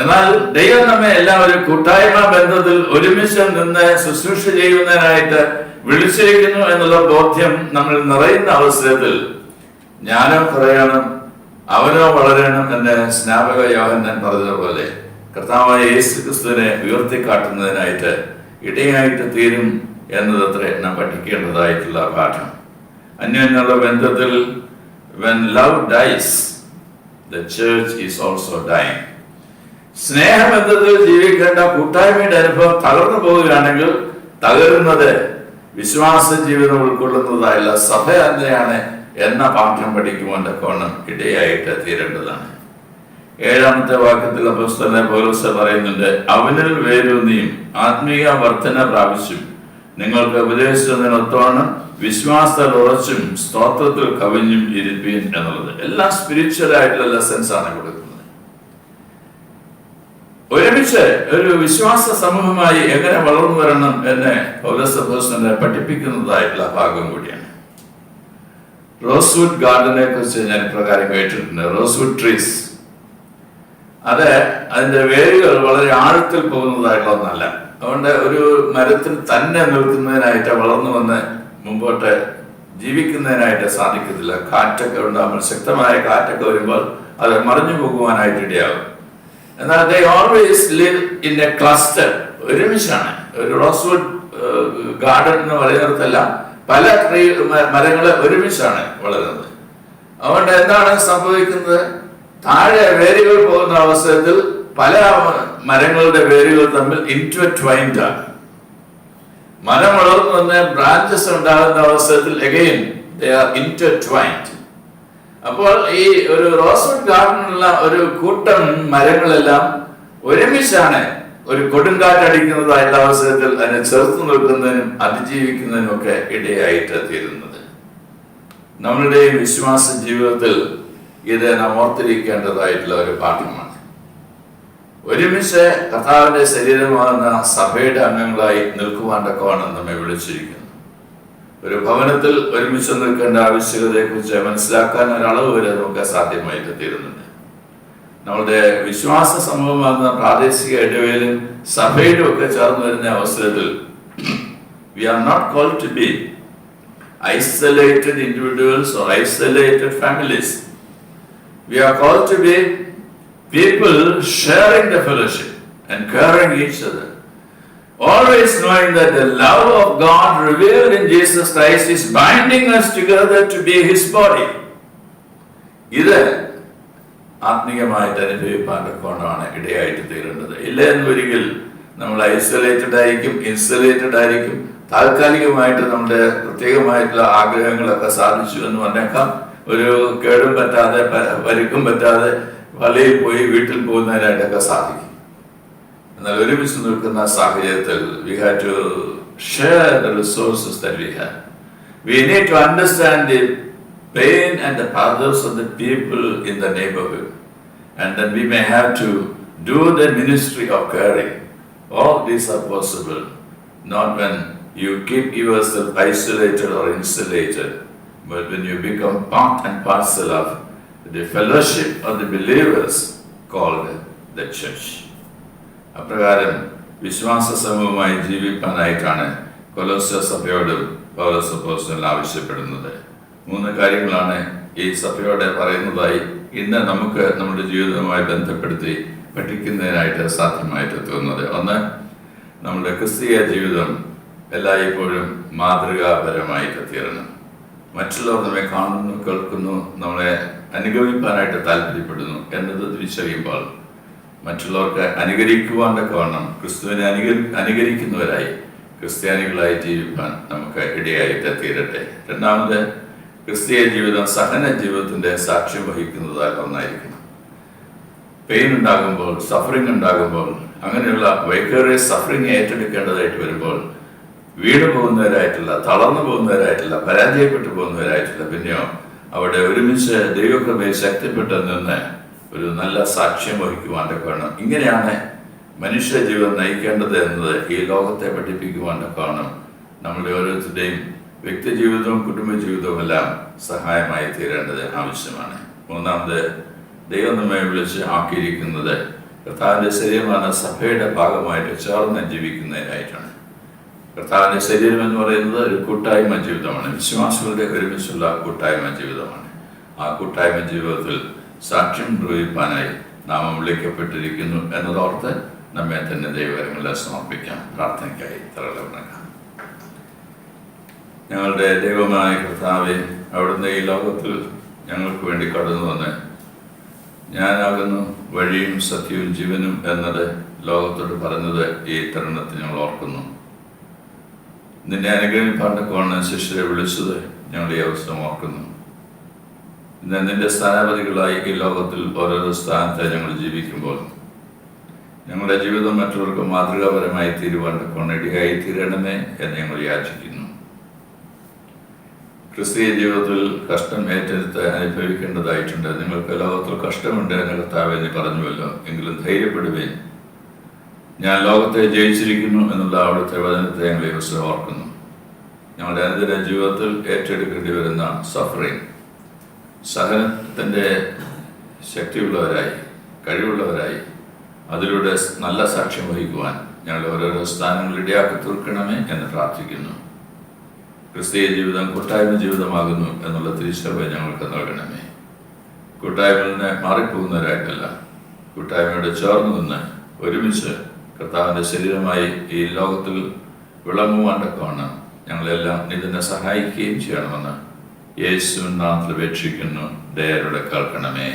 എന്നാൽ ദൈവം നമ്മെ എല്ലാവരും കൂട്ടായ്മ ബന്ധത്തിൽ ഒരുമിച്ച് നിന്ന് ശുശ്രൂഷ ചെയ്യുന്നതിനായിട്ട് വിളിച്ചിരിക്കുന്നു എന്നുള്ള ബോധ്യം നമ്മൾ നിറയുന്ന അവസരത്തിൽ ഞാനോ കുറയണം അവനോ വളരണം എന്ന് സ്നാപക യോഹന്നാൻ പറഞ്ഞതുപോലെ കർത്താവായ യേശു ക്രിസ്തുവിനെ ഉയർത്തിക്കാട്ടുന്നതിനായിട്ട് ഇടയായിട്ട് തീരും എന്നതത്രേ നാം പഠിക്കേണ്ടതായിട്ടുള്ള പാഠം. അന്യോന്യുള്ള ബന്ധത്തിൽ when love dies, the church is also dying. സ്നേഹബന്ധത്തിൽ ജീവിക്കേണ്ട കൂട്ടായ്മയുടെ അനുഭവം തകർന്നു പോവുകയാണെങ്കിൽ തകരുന്നത് വിശ്വാസ ജീവിതം ഉൾക്കൊള്ളുന്നതായുള്ള സഭ തന്നെയാണ് എന്ന പാഠം പഠിക്കുവാൻ കോണം ഇടയായിട്ട് തീരേണ്ടതാണ്. 7-ാമത്തെ വാക്യത്തിൽ അപ്പോസ്തലൻ പൗലോസ് പറയുന്നുണ്ട്, അവനിൽ വേരൂന്നിയും ആത്മീയ വർധന പ്രാപിച്ചും നിങ്ങൾക്ക് ഉപദേശിച്ചതിനൊത്തോണം വിശ്വാസത്തിൽ ഉറച്ചും സ്തോത്രത്തിൽ കവിഞ്ഞും ഇരിപ്പീൻ എന്നുള്ളത് എല്ലാം സ്പിരിച്വൽ ആയിട്ടുള്ള ലെസൺസ് ആണ് കൊടുക്കുന്നത്. ഒരുമിച്ച് ഒരു വിശ്വാസ സമൂഹമായി എങ്ങനെ വളർന്നു വരണം എന്ന് പൗലോസ് അപ്പോസ്തലൻ പഠിപ്പിക്കുന്നതായിട്ടുള്ള ഭാഗം കൂടിയാണ്. റോസ്വുഡ് ഗാർഡനെ കുറിച്ച് ഞാൻ പ്രകാരം കേട്ടിട്ടുണ്ട്. റോസ്വുഡ് ട്രീസ് അത് അതിന്റെ വേരുകൾ വളരെ ആഴത്തിൽ പോകുന്നതായിട്ടുള്ള ഒന്നല്ല. അതുകൊണ്ട് ഒരു മരത്തിൽ തന്നെ നിൽക്കുന്നതിനായിട്ട് വളർന്നു വന്ന് മുമ്പോട്ട് ജീവിക്കുന്നതിനായിട്ട് സാധിക്കത്തില്ല. കാറ്റൊക്കെ ഉണ്ടാകുമ്പോൾ, ശക്തമായ കാറ്റൊക്കെ വരുമ്പോൾ അത് മറിഞ്ഞു പോകുവാനായിട്ട് ഇടയാകും. എന്നാൽ they always live in a cluster. ഒരുമിച്ചാണ്. ഒരു റോസ്വുഡ് ഗാർഡൻ എന്ന് പറയുന്നിടത്തെല്ലാം പല മരങ്ങൾ ഒരുമിച്ചാണ് വളരുന്നത്. അതുകൊണ്ട് എന്താണ് സംഭവിക്കുന്നത്? താഴെ വേരുകൾ പോകുന്ന അവസരത്തിൽ പല മരങ്ങളുടെ വേരുകൾ തമ്മിൽ ഇന്റർട്വൈൻഡ് ആണ്. മരം വളർന്നു വന്ന് ബ്രാഞ്ചസ് ഉണ്ടാകുന്ന അവസരത്തിൽ again they are intertwined. അപ്പോൾ ഈ ഒരു റോസ്വുഡ് ഗാർഡനിലുള്ള ഒരു കൂട്ടം മരങ്ങളെല്ലാം ഒരുമിച്ചാണ് ഒരു കൊടുങ്കാറ്റടിക്കുന്നതായിട്ടുള്ള അവസരത്തിൽ അതിനെ ചെറുത്തു നിൽക്കുന്നതിനും അതിജീവിക്കുന്നതിനും ഒക്കെ ഇടയായിട്ട് തീരുന്നത്. നമ്മളുടെ വിശ്വാസ ജീവിതത്തിൽ ഇത് നാം ഓർത്തിരിക്കേണ്ടതായിട്ടുള്ള ഒരു പാഠമാണ്. ഒരുമിച്ച് കർത്താവിന്റെ ശരീരമാകുന്ന സഭയുടെ അംഗങ്ങളായി നിൽക്കുവാൻ തക്കവണ്ണം നമ്മെ വിളിച്ചിരിക്കുന്നു. ഒരു ഭവനത്തിൽ ഒരുമിച്ച് നിൽക്കേണ്ട ആവശ്യകതയെ കുറിച്ച് മനസ്സിലാക്കാൻ ഒരളവ് വരെ നമുക്ക് സാധ്യമായിട്ട് തീരുന്നുണ്ട്. നമ്മുടെ വിശ്വാസ സമൂഹമാകുന്ന പ്രാദേശിക ഇടവേലും സഭയിലും ഒക്കെ ചേർന്ന് വരുന്ന അവസരത്തിൽ we are not called to be isolated individuals or isolated families. We are called to be people sharing the fellowship and caring each other, always knowing that the love of God revealed in Jesus Christ is binding us together to be His body. ഇത് ആത്മീയമായിട്ട് അനുഭവിപ്പാൻ കൊണ്ടാണ് ഇടയായിട്ട് തീരേണ്ടത്. ഇല്ല എന്നൊരിക്കൽ നമ്മൾ isolated ആയിരിക്കും, insulated ആയിരിക്കും. താൽക്കാലികമായിട്ട് നമ്മുടെ പ്രത്യേകമായിട്ടുള്ള ആഗ്രഹങ്ങളൊക്കെ സാധിച്ചു എന്ന് പറഞ്ഞേക്കാം. ഒരു കേടും പറ്റാതെ പരിക്കും പറ്റാതെ പള്ളിയിൽ പോയി വീട്ടിൽ പോകുന്നതിനായിട്ടൊക്കെ സാധിക്കും. എന്നാൽ ഒരുമിച്ച് നിൽക്കുന്ന സാഹചര്യത്തിൽ we have to share the resources that we have. We need to understand the pain and the others of the people in the neighborhood, and then we may have to do the ministry of caring. All these are possible not when you keep yourself isolated or insulated, but when you become part and parcel of the fellowship of the believers called the church. അപ്രകാരം വിശ്വാസ സമൂഹമായി ജീവിക്കാനായിട്ടാണ് കൊലോസ്യ സഭയോടും പൗലോസ് അപ്പോസ്തലൻ ആവശ്യപ്പെടുന്നത്. 3 കാര്യങ്ങളാണ് ഈ സഭയോട് പറയുന്നതായി ഇന്ന് നമുക്ക് നമ്മുടെ ജീവിതവുമായി ബന്ധപ്പെടുത്തി പഠിക്കുന്നതിനായിട്ട് സാധ്യമായിട്ട് തോന്നുന്നത്. ഒന്ന്, നമ്മുടെ ക്രിസ്തീയ ജീവിതം എല്ലായ്പ്പോഴും മാതൃകാപരമായിട്ട് തീരണം. മറ്റുള്ളവർ നമ്മെ കാണുന്നു, കേൾക്കുന്നു, നമ്മളെ അനുഗമിക്കാനായിട്ട് താല്പര്യപ്പെടുന്നു എന്നത് തിരിച്ചറിയുമ്പോൾ മറ്റുള്ളവർക്ക് അനുകരിക്കുവാൻ തക്കവണ്ണം ക്രിസ്തുവിനെ അനുകരിക്കുന്നവരായി ക്രിസ്ത്യാനികളായി ജീവിക്കാൻ നമുക്ക് ഇടയായിട്ട് തീരട്ടെ. രണ്ടാമത്, ക്രിസ്തീയ ജീവിതം സഹന ജീവിതത്തിന്റെ സാക്ഷ്യം വഹിക്കുന്നതായ ഒന്നായിരിക്കണം. പെയിൻ ഉണ്ടാകുമ്പോൾ, സഫറിങ് ഉണ്ടാകുമ്പോൾ, അങ്ങനെയുള്ള വൈക്കേറിയസ് സഫറിങ് ഏറ്റെടുക്കേണ്ടതായിട്ട് വരുമ്പോൾ വീണു പോകുന്നവരായിട്ടുള്ള, തളർന്നു പോകുന്നവരായിട്ടുള്ള, പരാജയപ്പെട്ടു പോകുന്നവരായിട്ടുള്ള പിന്നെയോ അവിടെ ഒരുമിച്ച് ദൈവകൃപയിൽ ശക്തിപ്പെട്ടു നിന്ന് ഒരു നല്ല സാക്ഷ്യം വഹിക്കുവാൻ തക്കവണ്ണം ഇങ്ങനെയാണ് മനുഷ്യ ജീവിതം നയിക്കേണ്ടത് എന്നത് ഈ ലോകത്തെ പഠിപ്പിക്കുവാൻ തക്കവണ്ണം നമ്മുടെ ഓരോരുത്തരുടെയും വ്യക്തി ജീവിതവും കുടുംബജീവിതവും എല്ലാം സഹായമായി തീരേണ്ടത് ആവശ്യമാണ്. മൂന്നാമത്, ദൈവം നമ്മെ വിളിച്ച് ആക്കിയിരിക്കുന്നത് കർത്താവിൻ്റെ ശരീരമാണ് സഭയുടെ ഭാഗമായിട്ട് ചേർന്ന് ജീവിക്കുന്നതിനായിട്ടാണ്. കർത്താവിൻ്റെ ശരീരം എന്ന് പറയുന്നത് ഒരു കൂട്ടായ്മ ജീവിതമാണ്. വിശ്വാസികളുടെ ഒരുമിച്ചുള്ള കൂട്ടായ്മ ജീവിതമാണ്. ആ കൂട്ടായ്മ ജീവിതത്തിൽ സാക്ഷ്യം നിർവഹിപ്പാനായി നാം വിളിക്കപ്പെട്ടിരിക്കുന്നു എന്നതോർത്ത് നമ്മെ തന്നെ ദൈവകരങ്ങളെ സമർപ്പിക്കാം. പ്രാർത്ഥനയ്ക്കായി തറവിളക്കാം. ഞങ്ങളുടെ ദൈവമായ കർത്താവെ, അവിടുന്ന് ഈ ലോകത്തിൽ ഞങ്ങൾക്ക് വേണ്ടി കടന്നു വന്ന് ഞാനാകുന്നു വഴിയും സത്യവും ജീവനും എന്നത് ലോകത്തോട് പറഞ്ഞത് ഈ തരുണത്തിൽ ഞങ്ങൾ ഓർക്കുന്നു. നിന്റെ അനുഗ്രഹിപ്പാണ്ടൊക്കെയാണ് ശിഷ്യരെ വിളിച്ചത് ഞങ്ങൾ ഈ അവസരം ഓർക്കുന്നു. ഇന്ന് നിന്റെ സ്ഥാനാപതികളായി ഈ ലോകത്തിൽ ഓരോരോ സ്ഥാനത്തെ ഞങ്ങൾ ജീവിക്കുമ്പോൾ ഞങ്ങളുടെ ജീവിതം മറ്റുള്ളവർക്ക് മാതൃകാപരമായി തീരുവാണ്ടൊക്കെയാണ് ഇടയായി തീരണമേ എന്ന് ഞങ്ങൾ യാചിക്കുന്നു. ക്രിസ്തീയ ജീവിതത്തിൽ കഷ്ടം ഏറ്റെടുത്ത് അനുഭവിക്കേണ്ടതായിട്ടുണ്ട്. നിങ്ങൾക്ക് ലോകത്തിൽ കഷ്ടമുണ്ട് എന്ന് കർത്താവേ നീ പറഞ്ഞുവല്ലോ. എങ്കിലും ധൈര്യപ്പെടുവേൻ, ഞാൻ ലോകത്തെ ജയിച്ചിരിക്കുന്നു എന്നുള്ള അവിടുത്തെ വചനത്തെ ഞങ്ങൾ ദിവസം ഓർക്കുന്നു. ഞങ്ങളുടെ അനുദിന ജീവിതത്തിൽ ഏറ്റെടുക്കേണ്ടി വരുന്ന സഫറിങ്, സഹനത്തിൻ്റെ ശക്തിയുള്ളവരായി, കഴിവുള്ളവരായി, അതിലൂടെ നല്ല സാക്ഷ്യം വഹിക്കുവാൻ ഞങ്ങളുടെ ഓരോരോ സ്ഥാനങ്ങൾ ഇടയാക്കി തീർക്കണമേ എന്ന് പ്രാർത്ഥിക്കുന്നു. ക്രിസ്തീയ ജീവിതം കൂട്ടായ്മ ജീവിതമാകുന്നു എന്നുള്ള തിരിച്ചറിവ് ഞങ്ങൾക്ക് നൽകണമേ. കൂട്ടായ്മയിൽ നിന്ന് മാറിപ്പോകുന്നവരായിട്ടല്ല, കൂട്ടായ്മയോട് ചേർന്ന് നിന്ന് ഒരുമിച്ച് കർത്താവിൻ്റെ ശരീരമായി ഈ ലോകത്തിൽ വിളങ്ങുവാണ്ടൊക്കെയാണ് ഞങ്ങളെല്ലാം ഇതിനെ സഹായിക്കുകയും ചെയ്യണമെന്ന് യേശുവിൻ നാമത്തിൽ അപേക്ഷിക്കുന്നു. ദയയോടെ കേൾക്കണമേ.